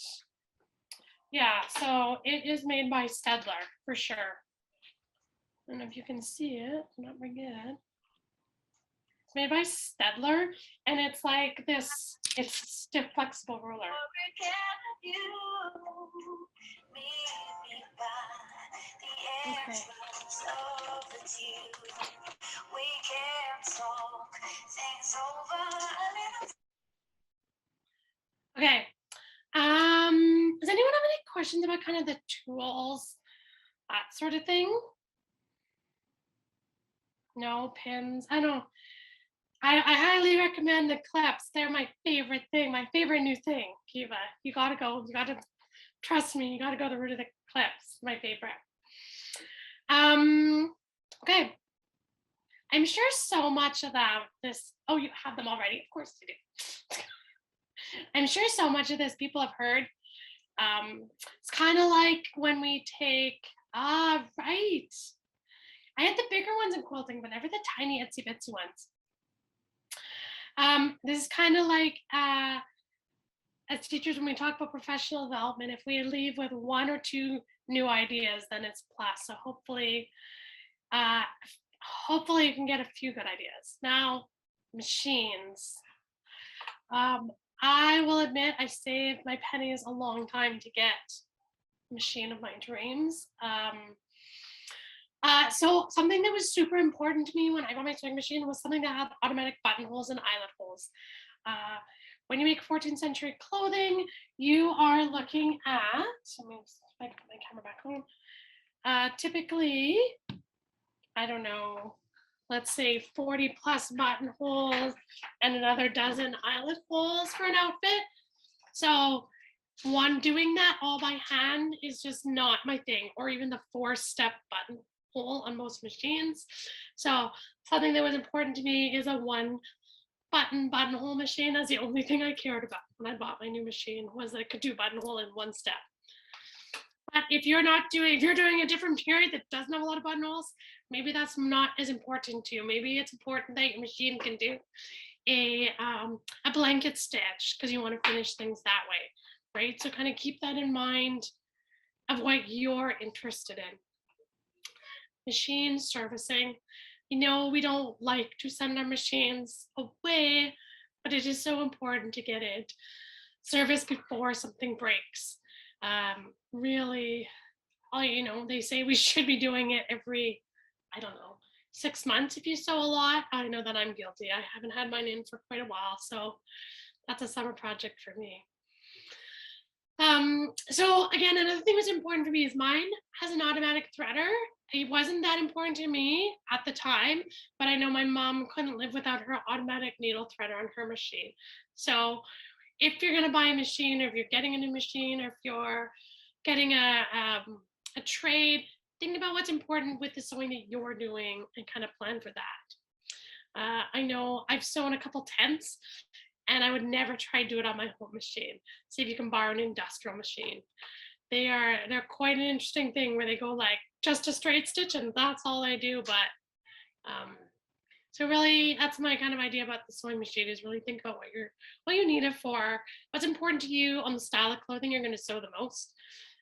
Yeah, so it is made by Stedler, for sure. I don't know if you can see it, not very good. It's made by Stedler, and it's like this, it's stiff, flexible ruler. Okay. Okay. Does anyone have any questions about kind of the tools, that sort of thing? No pins. I don't. I highly recommend the clips. They're my favorite thing, my favorite new thing. Kiva, you gotta go. You gotta trust me. You gotta go the route of the clips. My favorite. Okay. I'm sure so much of this. Oh, you have them already. Of course you do. I'm sure so much of this people have heard. It's kind of like when we take. Right. I had the bigger ones in quilting, but never the tiny itsy bitsy ones. This is kind of like as teachers, when we talk about professional development, if we leave with one or two new ideas, then it's plus. So hopefully you can get a few good ideas. Now, machines. I will admit I saved my pennies a long time to get a machine of my dreams. So something that was super important to me when I got my sewing machine was something that had automatic buttonholes and eyelet holes. When you make 14th century clothing, you are looking at, let me put my camera back on. Typically, I don't know let's say 40 plus buttonholes and another dozen eyelet holes for an outfit. So doing that all by hand is just not my thing, or even the 4-step buttonhole on most machines. So something that was important to me is a 1-buttonhole machine. That's the only thing I cared about when I bought my new machine, was that it could do buttonhole in 1 step. But if you're doing a different period that doesn't have a lot of buttonholes, maybe that's not as important to you. Maybe it's important that your machine can do a blanket stitch because you want to finish things that way, right? So kind of keep that in mind of what you're interested in. Machine servicing. You know, we don't like to send our machines away, but it is so important to get it serviced before something breaks. Really, they say we should be doing it every, 6 months if you sew a lot. I know that I'm guilty. I haven't had mine in for quite a while, so that's a summer project for me. So again, another thing that's important for me is mine has an automatic threader. It wasn't that important to me at the time, but I know my mom couldn't live without her automatic needle threader on her machine. So if you're going to buy a machine, or if you're getting a new machine, or if you're getting a trade, think about what's important with the sewing that you're doing and kind of plan for that. I know I've sewn a couple tents, and I would never try to do it on my home machine. See if you can borrow an industrial machine. They're quite an interesting thing where they go like just a straight stitch and that's all I do. But so really, that's my kind of idea about the sewing machine, is really think about what you need it for, what's important to you on the style of clothing you're going to sew the most,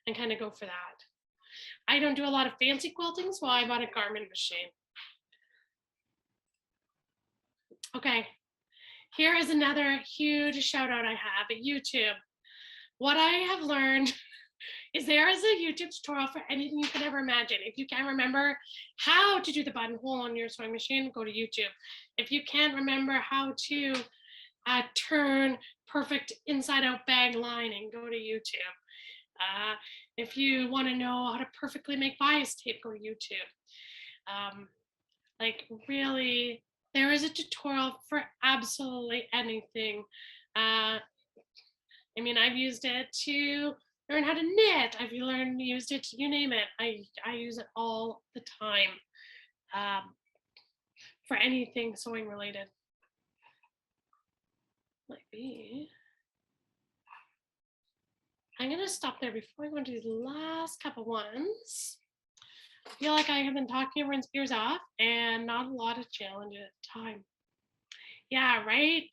and kind of go for that. I don't do a lot of fancy quilting, so I bought a garment machine. Okay, here is another huge shout out I have at YouTube. What I have learned is there is a YouTube tutorial for anything you can ever imagine. If you can't remember how to do the buttonhole on your sewing machine, go to YouTube. If you can't remember how to turn perfect inside out bag lining, go to YouTube. If you want to know how to perfectly make bias tape, go to YouTube. Like really, there is a tutorial for absolutely anything. I mean, I've used it to learn how to knit. I've used it to, you name it. I use it all the time for anything sewing related. Might be. I'm going to stop there before I go into these last couple ones. I feel like I have been talking everyone's ears off and not a lot of challenge at the time. Yeah, right?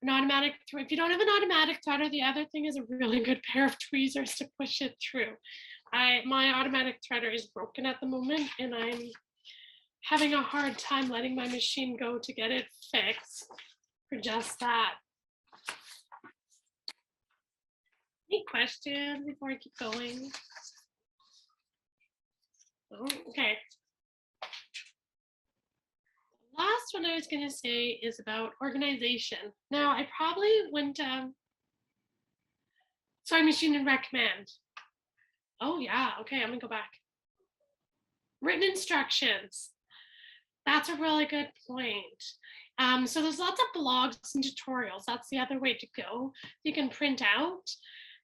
An automatic, if you don't have an automatic threader, the other thing is a really good pair of tweezers to push it through. My automatic threader is broken at the moment, and I'm having a hard time letting my machine go to get it fixed for just that. Any questions before I keep going? Oh, okay. Last one I was going to say is about organization. Now, I probably wouldn't sewing machine and recommend. Oh yeah, okay, I'm gonna go back. Written instructions. That's a really good point. So there's lots of blogs and tutorials. That's the other way to go. You can print out.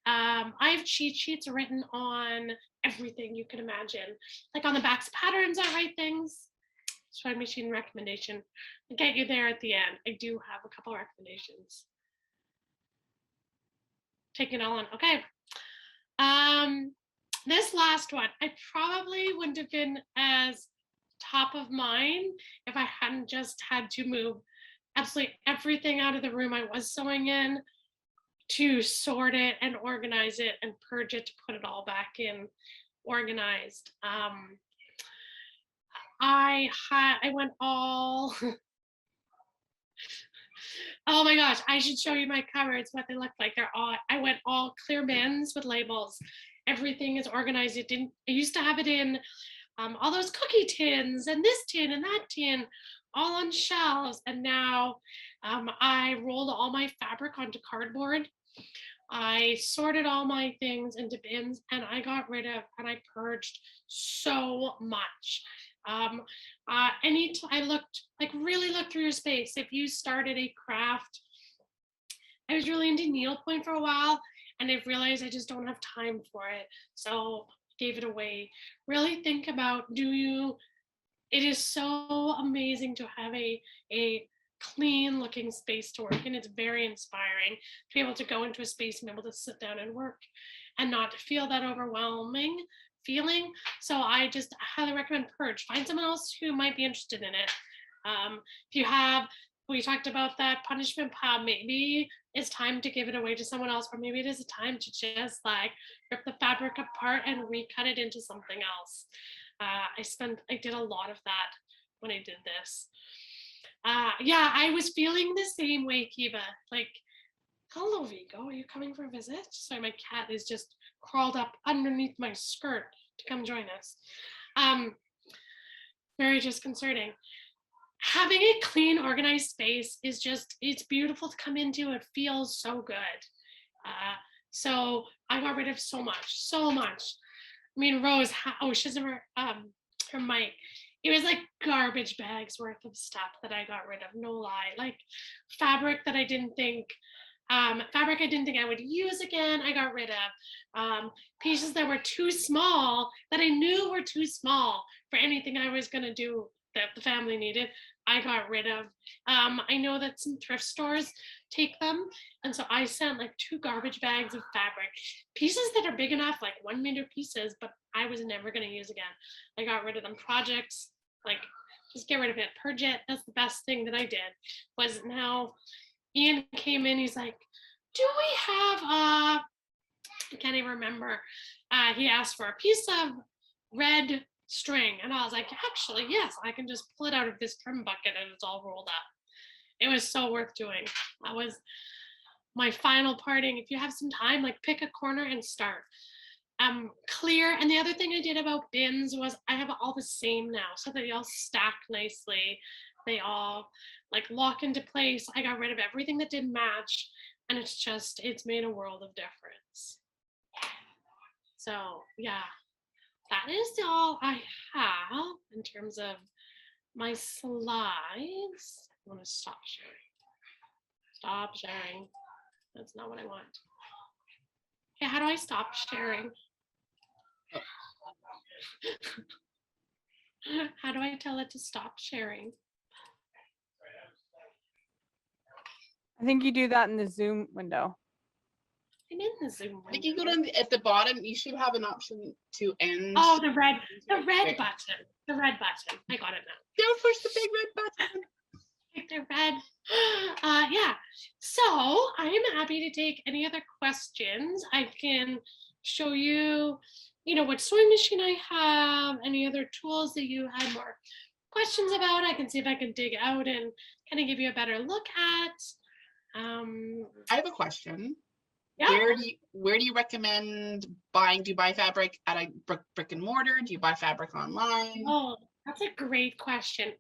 I have cheat sheets written on everything you can imagine. Like on the backs patterns, I write things. Sewing machine recommendation. I'll get you there at the end. I do have a couple recommendations. Taking it all on. Okay. This last one, I probably wouldn't have been as top of mind if I hadn't just had to move absolutely everything out of the room I was sewing in to sort it and organize it and purge it to put it all back in organized. I went all oh my gosh, I should show you my cupboards, what they look like. I went all clear bins with labels. Everything is organized. I used to have it in all those cookie tins and this tin and that tin, all on shelves. And now I rolled all my fabric onto cardboard. I sorted all my things into bins, and I got rid of and I purged so much. I looked, like really looked through your space. If you started a craft, I was really into needlepoint for a while, and I've realized I just don't have time for it. So gave it away. Really think about, it is so amazing to have a clean looking space to work in. It's very inspiring to be able to go into a space and be able to sit down and work and not feel that overwhelming feeling. So I just highly recommend Purge. Find someone else who might be interested in it. If you have, we talked about that punishment pad, maybe it's time to give it away to someone else, or maybe it is a time to just like rip the fabric apart and recut it into something else. I did a lot of that when I did this. Yeah, I was feeling the same way, Kiva. Like, hello, Vigo, are you coming for a visit? Sorry, my cat is just crawled up underneath my skirt to come join us. Very disconcerting. Having a clean, organized space is just, it's beautiful to come into. It feels so good. So I got rid of so much. I mean, Rose, she doesn't her mic. It was like garbage bags worth of stuff that I got rid of, no lie. Like fabric that I didn't think I would use again, I got rid of. Pieces that were too small, that I knew were too small for anything I was gonna do that the family needed, I got rid of. I know that some thrift stores take them, and so I sent like 2 garbage bags of fabric, pieces that are big enough, like 1 meter pieces, but I was never going to use again. I got rid of them. Projects, like, just get rid of it. Purge it. That's the best thing that I did. Was now Ian came in, he's like, do we have I can't even remember. He asked for a piece of red string, and I was like, actually, yes, I can just pull it out of this trim bucket and it's all rolled up. It was so worth doing. That was my final parting. If you have some time, like pick a corner and start. Clear. And the other thing I did about bins was I have all the same now, so that they all stack nicely. They all like lock into place. I got rid of everything that didn't match, and it's made a world of difference. So yeah, that is all I have in terms of my slides. I want to stop sharing. Stop sharing. That's not what I want. Okay, how do I stop sharing? How do I tell it to stop sharing? I think you do that in the Zoom window. I'm in the Zoom window. I think you go down at the bottom, you should have an option to end. Oh, the red button. The red button. I got it now. Don't push the big red button. They're red. Yeah. So I am happy to take any other questions. I can show you, what sewing machine I have, any other tools that you had more questions about. I can see if I can dig out and kind of give you a better look at. I have a question. Yeah. Where do you recommend buying? Do you buy fabric at a brick and mortar? Do you buy fabric online? Oh, that's a great question.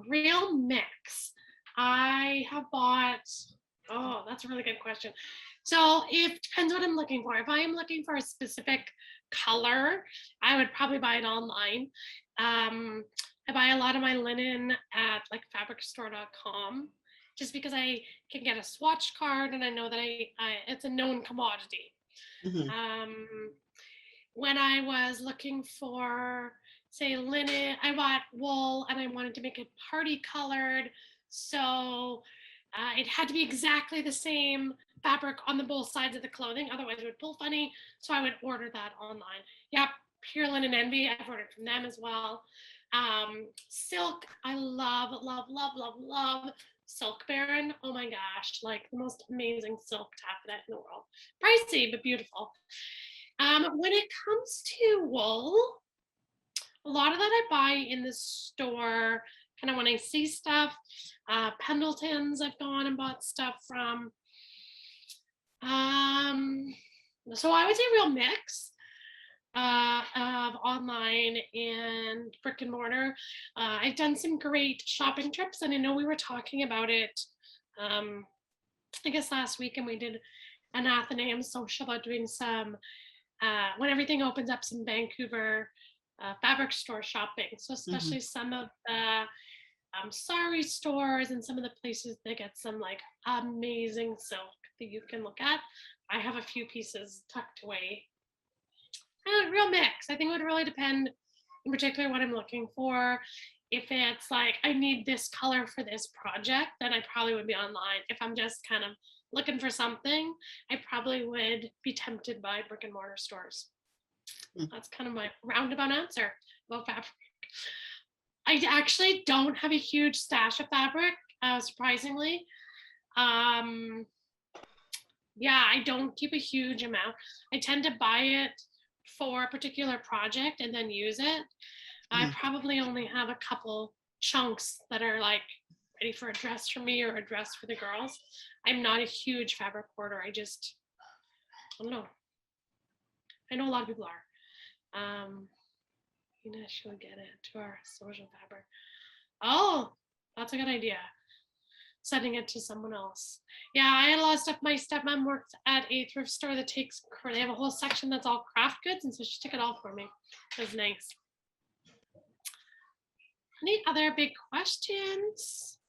Real mix. I have bought, that's a really good question. So it depends what I'm looking for. If I am looking for a specific color, I would probably buy it online. I buy a lot of my linen at like fabricstore.com, just because I can get a swatch card and I know that it's a known commodity. Mm-hmm. When I was looking for, say, linen, I bought wool and I wanted to make it party colored. So it had to be exactly the same fabric on the both sides of the clothing, otherwise it would pull funny. So I would order that online. Yep, Pure Linen Envy, I've ordered from them as well. Silk, I love Silk Baron. Oh my gosh, like the most amazing silk taffeta in the world. Pricey, but beautiful. When it comes to wool, a lot of that I buy in the store, kind of when I see stuff. Pendleton's I've gone and bought stuff from. So I would say real mix of online and brick and mortar. I've done some great shopping trips, and I know we were talking about it, I guess last week, and we did an Athenaeum social about doing some, when everything opens up, some Vancouver fabric store shopping. So especially some of the sari stores and some of the places that get some like amazing silk that you can look at. I have a few pieces tucked away. Real mix. I think it would really depend in particular what I'm looking for. If it's like, I need this color for this project, then I probably would be online. If I'm just kind of looking for something, I probably would be tempted by brick and mortar stores. That's kind of my roundabout answer about fabric. I actually don't have a huge stash of fabric, surprisingly. Yeah, I don't keep a huge amount. I tend to buy it for a particular project and then use it. I probably only have a couple chunks that are like ready for a dress for me or a dress for the girls. I'm not a huge fabric hoarder. I don't know. I know a lot of people are. She'll get it to our social fabric. Oh, that's a good idea. Sending it to someone else. Yeah, I had a lot of stuff. My stepmom worked at a thrift store that they have a whole section that's all craft goods, and so she took it all for me. It was nice. Any other big questions?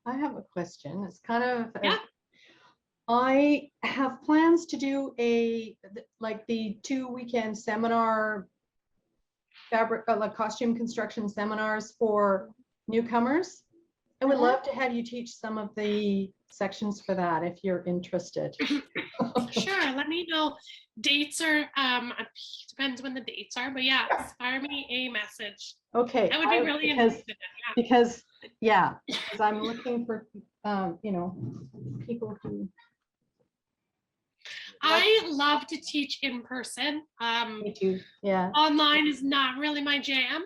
I have a question. It's kind of, I have plans to do like the 2-weekend seminar, fabric, like costume construction seminars for newcomers. I would love to have you teach some of the sections for that if you're interested. Sure, let me know. Dates are, depends when the dates are, but yeah, fire me a message. Okay. I would be really interested in, because I'm looking for, people who. I love to teach in person. Me too. Yeah. Online is not really my jam,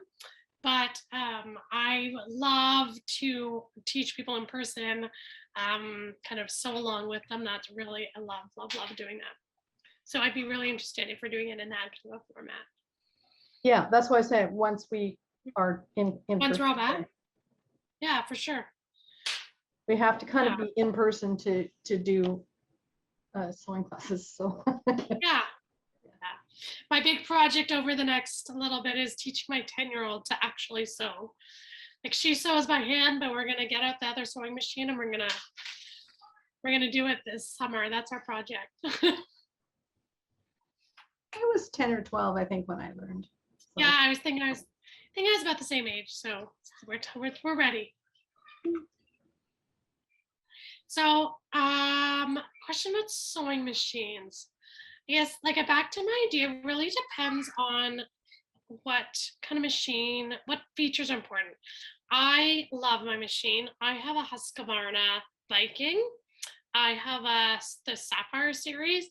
but I love to teach people in person, kind of sew along with them. That's really, I love doing that. So I'd be really interested if we're doing it in that kind of format. Yeah, that's why I said once we are in Once we're all person, back. Yeah, for sure. we have to kind of be in person to do sewing classes. So Yeah. My big project over the next little bit is teaching my 10-year-old to actually sew. Like, she sews by hand, but we're gonna get out the other sewing machine and we're gonna do it this summer. That's our project. I was 10 or 12, I think, when I learned. So. Yeah, I was thinking I was about the same age, so we're ready. So, question about sewing machines. I guess, like, back to my idea, it really depends on what kind of machine, what features are important. I love my machine. I have a Husqvarna Viking. I have the Sapphire series,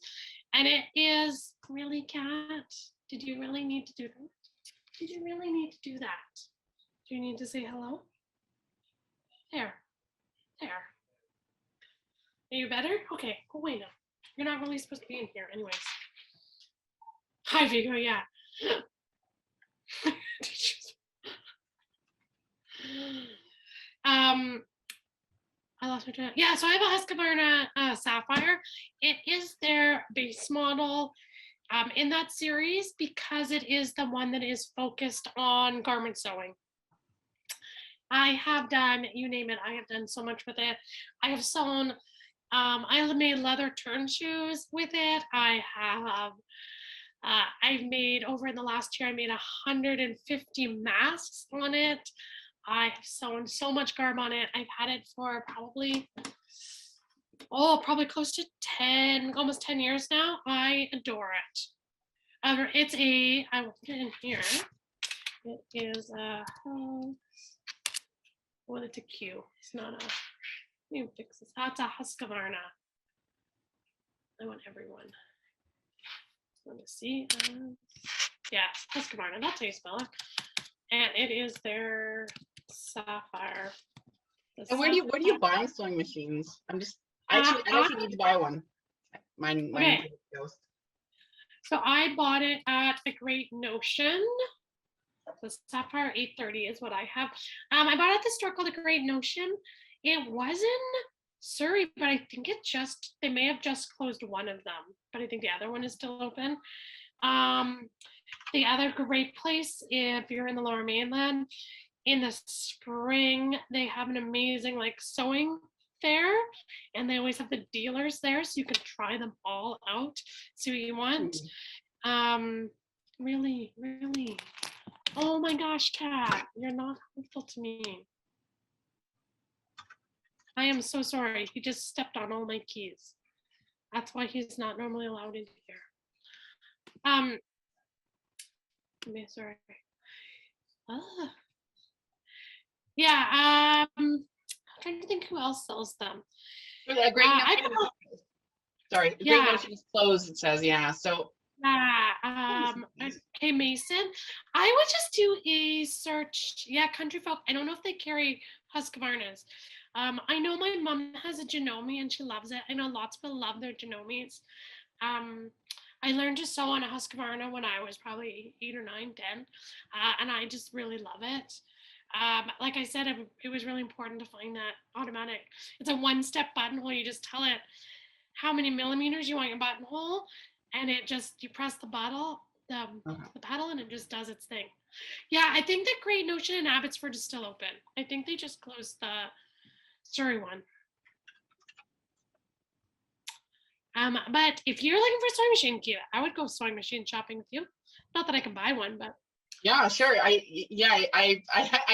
and it is really, cat. Did you really need to do that? Did you really need to do that? Do you need to say hello? There. Are you better? Okay, go away now. You're not really supposed to be in here anyways. Hi, Vigo, yeah. I lost my train. Yeah, so I have a Husqvarna Sapphire. It is their base model in that series because it is the one that is focused on garment sewing. I have done, you name it, I have done so much with it. I have sewn, I have made leather turn shoes with it. I've made, over in the last year, I made 150 masks on it. I've sewn so much garb on it. I've had it for probably close to 10, almost 10 years now. I adore it. I will put it in here. It is it's a Q. It's not a, let me fix this. It's a Husqvarna. I want everyone. Let me see. Yeah, Husqvarna. That's how you spell it. And it is their Sapphire. And where do you buy sewing machines? I actually need to buy one. Mine goes. So I bought it at the Great Notion. The Sapphire 830 is what I have. I bought it at the store called the Great Notion. It was in Surrey, but I think they may have just closed one of them, but I think the other one is still open. The other great place, if you're in the Lower Mainland, in the spring, they have an amazing like sewing fair, and they always have the dealers there, so you can try them all out, see what you want. Really, really. Oh my gosh, Kat, you're not helpful to me. I am so sorry. He just stepped on all my keys. That's why he's not normally allowed in here. I'm sorry. Yeah, I'm trying to think who else sells them. A great notion. Sorry, the great notion is closed, it says, yeah. So okay, Mason. I would just do a search. Yeah, Country Folk. I don't know if they carry Husqvarnas. I know my mom has a Janome and she loves it. I know lots of people love their Janomes. I learned to sew on a Husqvarna when I was probably 8 or 9, 10, and I just really love it. Like I said, it was really important to find that automatic. It's a one-step buttonhole. You just tell it how many millimeters you want your buttonhole, and it just, you press the button, the pedal, and it just does its thing. Yeah, I think that Great Notion and Abbotsford is still open. I think they just closed the Surrey one. But if you're looking for a sewing machine, Kiva, I would go sewing machine shopping with you. Not that I can buy one, but yeah, sure. I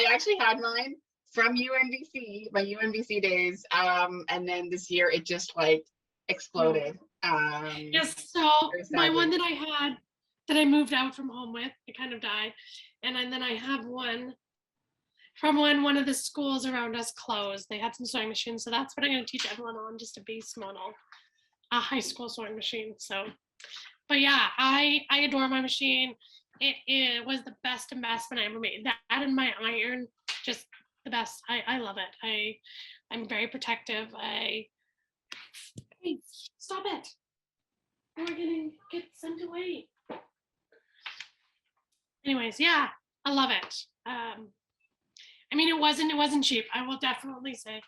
actually had mine from UNBC, my UNBC days, and then this year it just like exploded. Yes, so my one that I had that I moved out from home with, it kind of died, and then I have one from when one of the schools around us closed. They had some sewing machines, so that's what I'm going to teach everyone on, just a base model, a high school sewing machine. So, but yeah, I adore my machine. It was the best investment I ever made. That and my iron, just the best. I love it. I'm very protective. Hey, stop it. We're gonna get sent away. Anyways, yeah, I love it. I mean, it wasn't cheap. I will definitely say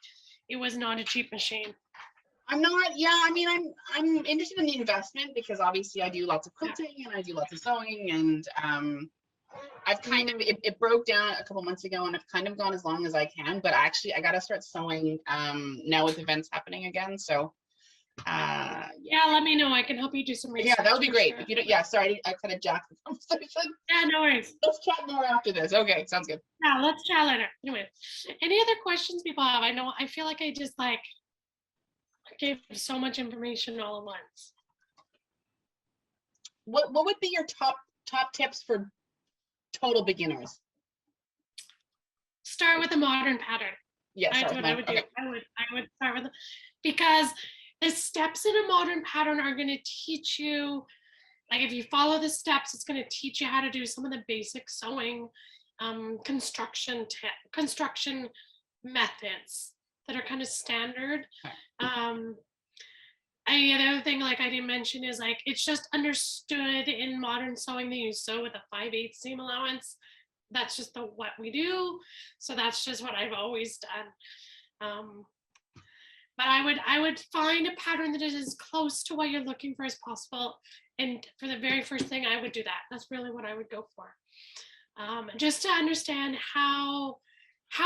it was not a cheap machine. I'm not, yeah, I mean, I'm interested in the investment because obviously I do lots of quilting and I do lots of sewing, and I've kind of, it broke down a couple months ago and I've kind of gone as long as I can, but actually I got to start sewing now with events happening again. So yeah, let me know. I can help you do some research. Yeah, that would be great. Sure. If you don't, yeah, sorry, I kind of jacked the conversation. Yeah, no worries. Let's chat more after this. Okay, sounds good. Yeah, let's chat later. Anyway, any other questions people have? I feel like I just like gave so much information all at once. What would be your top tips for total beginners? Start with a modern pattern. Yeah, that's what I would do. I would start with, because the steps in a modern pattern are going to teach you, like if you follow the steps, it's going to teach you how to do some of the basic sewing construction methods that are kind of standard. The other thing, like I didn't mention, is like it's just understood in modern sewing that you sew with a 5/8 seam allowance. That's just what we do. So that's just what I've always done. But I would find a pattern that is as close to what you're looking for as possible. And for the very first thing, I would do that. That's really what I would go for. Just to understand how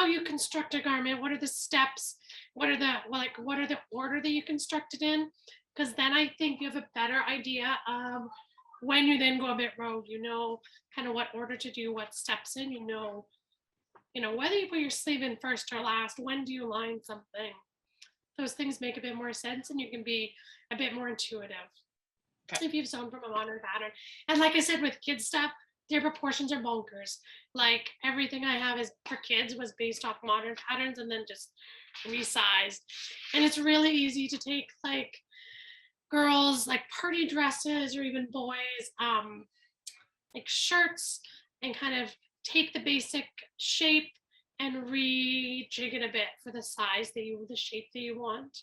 you construct a garment, what are the steps, what are the order that you construct it in, because then I think you have a better idea of when you then go a bit rogue, you know kind of what order to do, what steps in, you know whether you put your sleeve in first or last, when do you line something. Those things make a bit more sense and you can be a bit more intuitive if you've sewn from a modern pattern. And like I said, with kids stuff, their proportions are bonkers. Like everything I have is for kids was based off modern patterns and then just resized. And it's really easy to take like girls like party dresses or even boys like shirts and kind of take the basic shape and rejig it a bit for the size the shape that you want.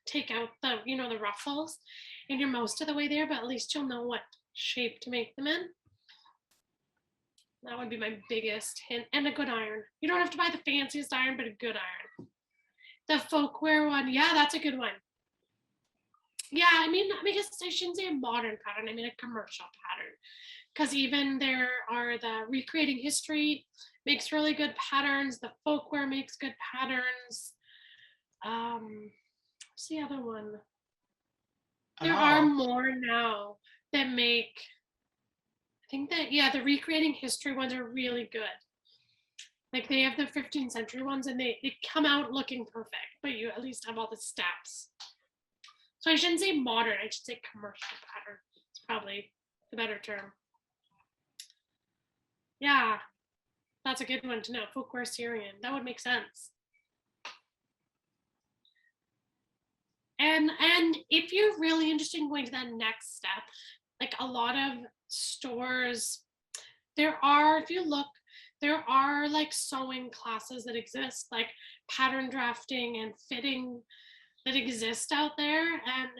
Take out the the ruffles and you're most of the way there, but at least you'll know what shape to make them in. That would be my biggest hint. And a good iron. You don't have to buy the fanciest iron, but a good iron. The folkwear one, yeah, that's a good one. Yeah, I mean, I guess I shouldn't say a modern pattern. I mean a commercial pattern. because even there are the Recreating History makes really good patterns. The Folkware makes good patterns. What's the other one? There are more now that make, I think that, yeah, the Recreating History ones are really good. Like they have the 15th century ones and they come out looking perfect, but you at least have all the steps. So I shouldn't say modern, I should say commercial pattern. It's probably the better term. Yeah, that's a good one to know. Folkware Syrian, that would make sense. And if you're really interested in going to that next step, like a lot of stores, there are, if you look, there are like sewing classes that exist, like pattern drafting and fitting that exist out there. And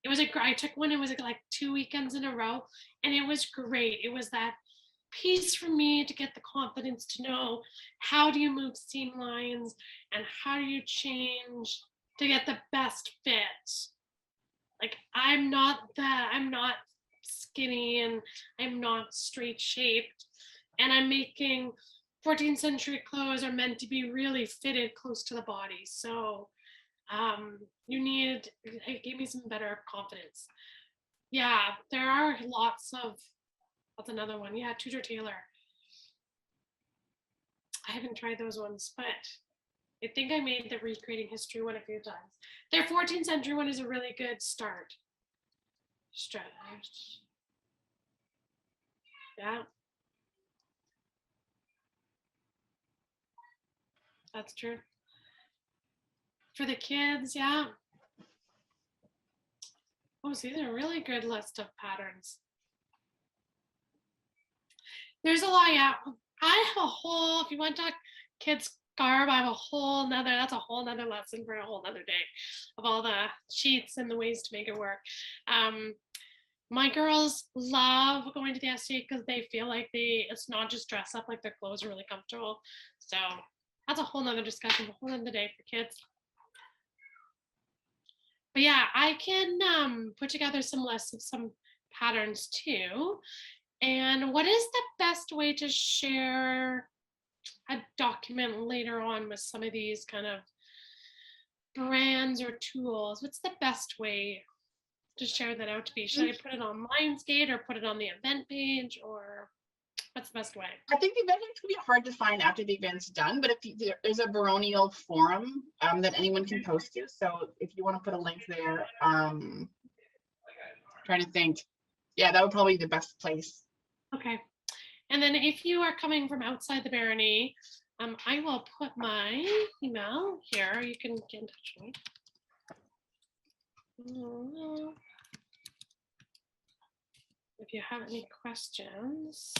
it was I took one, it was like 2 weekends in a row, and it was great. It was that piece for me to get the confidence to know how do you move seam lines and how do you change to get the best fit. Like I'm not skinny and I'm not straight shaped, and I'm making 14th century clothes are meant to be really fitted close to the body. So it gave me some better confidence. Yeah, there are lots of, what's another one? Yeah, Tudor Tailor. I haven't tried those ones, but I think I made the Recreating History one a few times. Their 14th century one is a really good start. Yeah. That's true. For the kids, yeah. Oh, see, these are a really good list of patterns. There's a lot, yeah. I have a whole, if you want to talk kids garb, I have that's a whole nother lesson for a whole nother day of all the sheets and the ways to make it work. My girls love going to the STA because they feel like it's not just dress up, like their clothes are really comfortable. So that's a whole nother discussion, a whole nother day for kids. But yeah, I can put together some lists of some patterns too. And what is the best way to share a document later on with some of these kind of brands or tools? What's the best way to share that out to be? Should I put it on LionsGate or put it on the event page, or what's the best way? I think the event page can be hard to find after the event's done, but there's a baronial forum that anyone can post to. So if you want to put a link there, trying to think, yeah, that would probably be the best place. Okay. And then if you are coming from outside the barony, I will put my email here. You can get in touch with me. If you have any questions,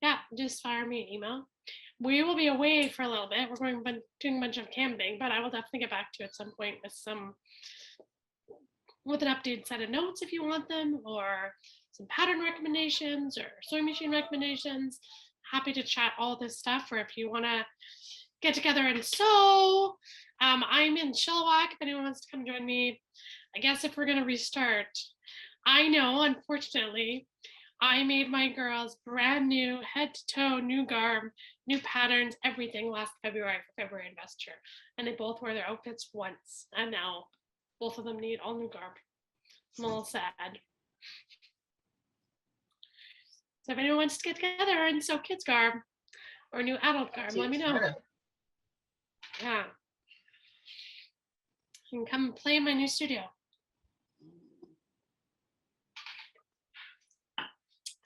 yeah, just fire me an email. We will be away for a little bit. We're doing a bunch of camping, but I will definitely get back to you at some point with an updated set of notes if you want them, or some pattern recommendations or sewing machine recommendations. Happy to chat all this stuff, or if you want to get together and sew. I'm in Chilliwack if anyone wants to come join me. I guess if we're going to restart, I know, unfortunately, I made my girls brand new head to toe, new garb, new patterns, everything last February for February Investor. And they both wore their outfits once. And now both of them need all new garb. I'm a little sad. So if anyone wants to get together and sew kids garb or new adult garb, let me know. Yeah. You can come play in my new studio.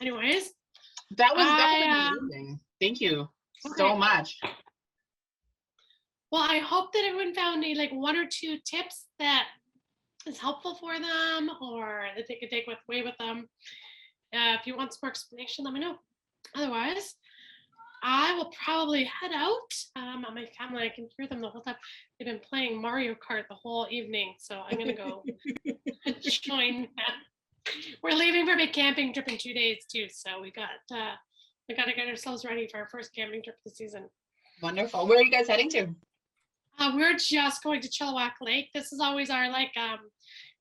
Anyways, that was amazing. Thank you so much. Well, I hope that everyone found like 1 or 2 tips that is helpful for them, or that they could take away with them. If you want some more explanation, let me know. Otherwise, I will probably head out. My family, I can hear them the whole time. They've been playing Mario Kart the whole evening, so I'm gonna go join them. We're leaving for a big camping trip in 2 days too, so we got to get ourselves ready for our first camping trip of the season. Wonderful. Where are you guys heading to? We're just going to Chilliwack Lake. This is always our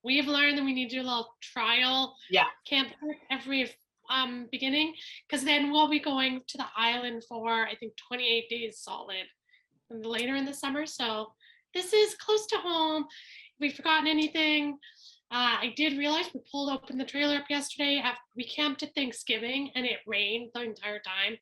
we've learned that we need to do a little trial camp every beginning, because then we'll be going to the island for I think 28 days solid and later in the summer. So this is close to home. If we've forgotten anything, I did realize we pulled open the trailer up yesterday after we camped at Thanksgiving and it rained the entire time.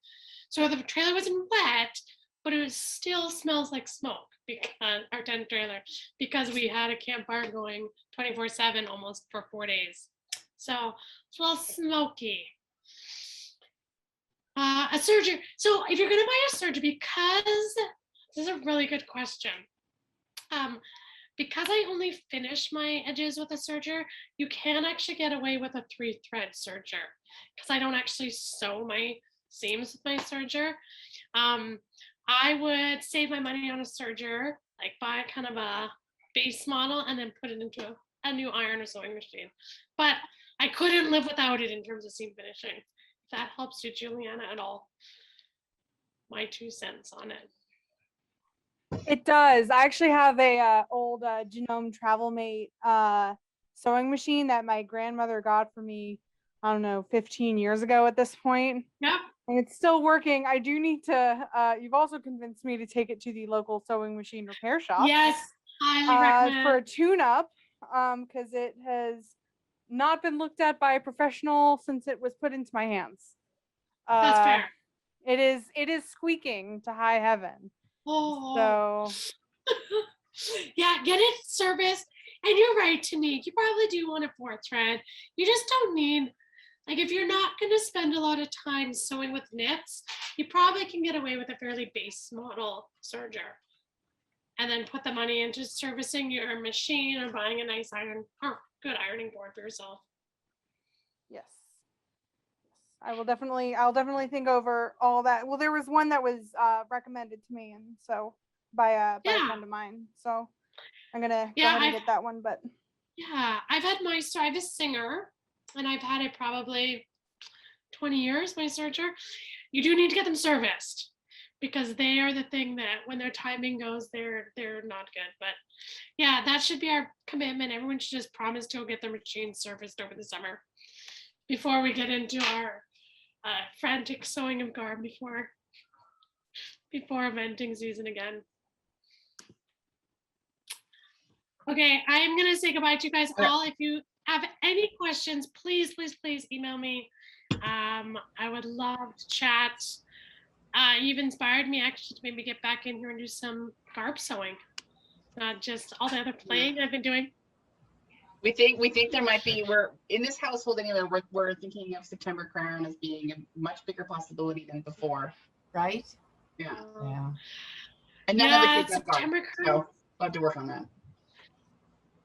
So the trailer wasn't wet, but it still smells like smoke because our tent trailer, because we had a campfire going 24/7 almost for 4 days. So it's a little smoky. A serger. So if you're going to buy a serger, because this is a really good question. Because I only finish my edges with a serger, you can actually get away with a 3-thread serger because I don't actually sew my seams with my serger. I would save my money on a serger, like buy kind of a base model and then put it into a new iron or sewing machine. But I couldn't live without it in terms of seam finishing. If that helps you, Juliana, at all. My 2 cents on it. It does. I actually have a old Genome Travel Mate sewing machine that my grandmother got for me, I don't know, 15 years ago at this point. Yep. And it's still working. I do need to, you've also convinced me to take it to the local sewing machine repair shop. Yes, highly recommend. For a tune-up, because it has not been looked at by a professional since it was put into my hands. That's fair. It is squeaking to high heaven. Oh. So yeah, get it serviced. And you're right, Tanique. You probably do want a 4th thread. You just don't need, like, if you're not going to spend a lot of time sewing with knits, you probably can get away with a fairly base model serger. And then put the money into servicing your machine or buying a nice iron or good ironing board for yourself. yes. I'll definitely think over all that. Well, there was one that was recommended to me, and so by a friend of mine. So I'm gonna go ahead and get that one. But yeah, I've had my I have a Singer, and I've had it probably 20 years. My serger. You do need to get them serviced because they are the thing that when their timing goes, they're not good. But yeah, that should be our commitment. Everyone should just promise to go get their machine serviced over the summer before we get into our frantic sewing of garb before eventing season again. Okay, I'm gonna say goodbye to you guys all. If you have any questions, please email me. I would love to chat. You've inspired me actually to maybe get back in here and do some garb sewing, not just all the other playing I've been doing. We think there might be, we're in this household anyway, we're thinking of September Crown as being a much bigger possibility than before. Right? Yeah. Yeah. And none of the kids have September gone, Crown. so we'll have to work on that.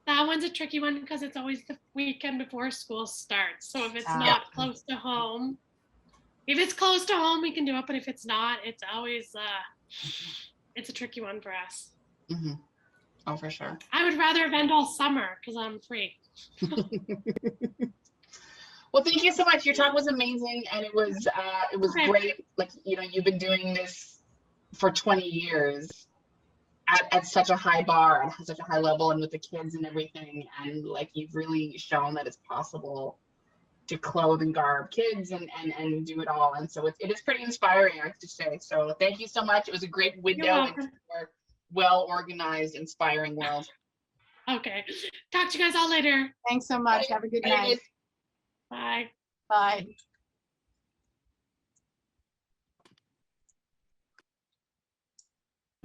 That one's a tricky one because it's always the weekend before school starts. So if it's not close to home, we can do it. But if it's not, it's always it's a tricky one for us. Mm-hmm. Oh, for sure. I would rather event all summer because I'm free. Well, thank you so much. Your talk was amazing, and it was great. Like, you know, you've been doing this for 20 years at such a high bar and such a high level, and with the kids and everything, and like you've really shown that it's possible to clothe and garb kids and do it all. And so it is pretty inspiring, I have to say. So thank you so much. It was a great window into your well-organized, inspiring world. Okay. Talk to you guys all later. Thanks so much. Have a good night. Bye. Bye.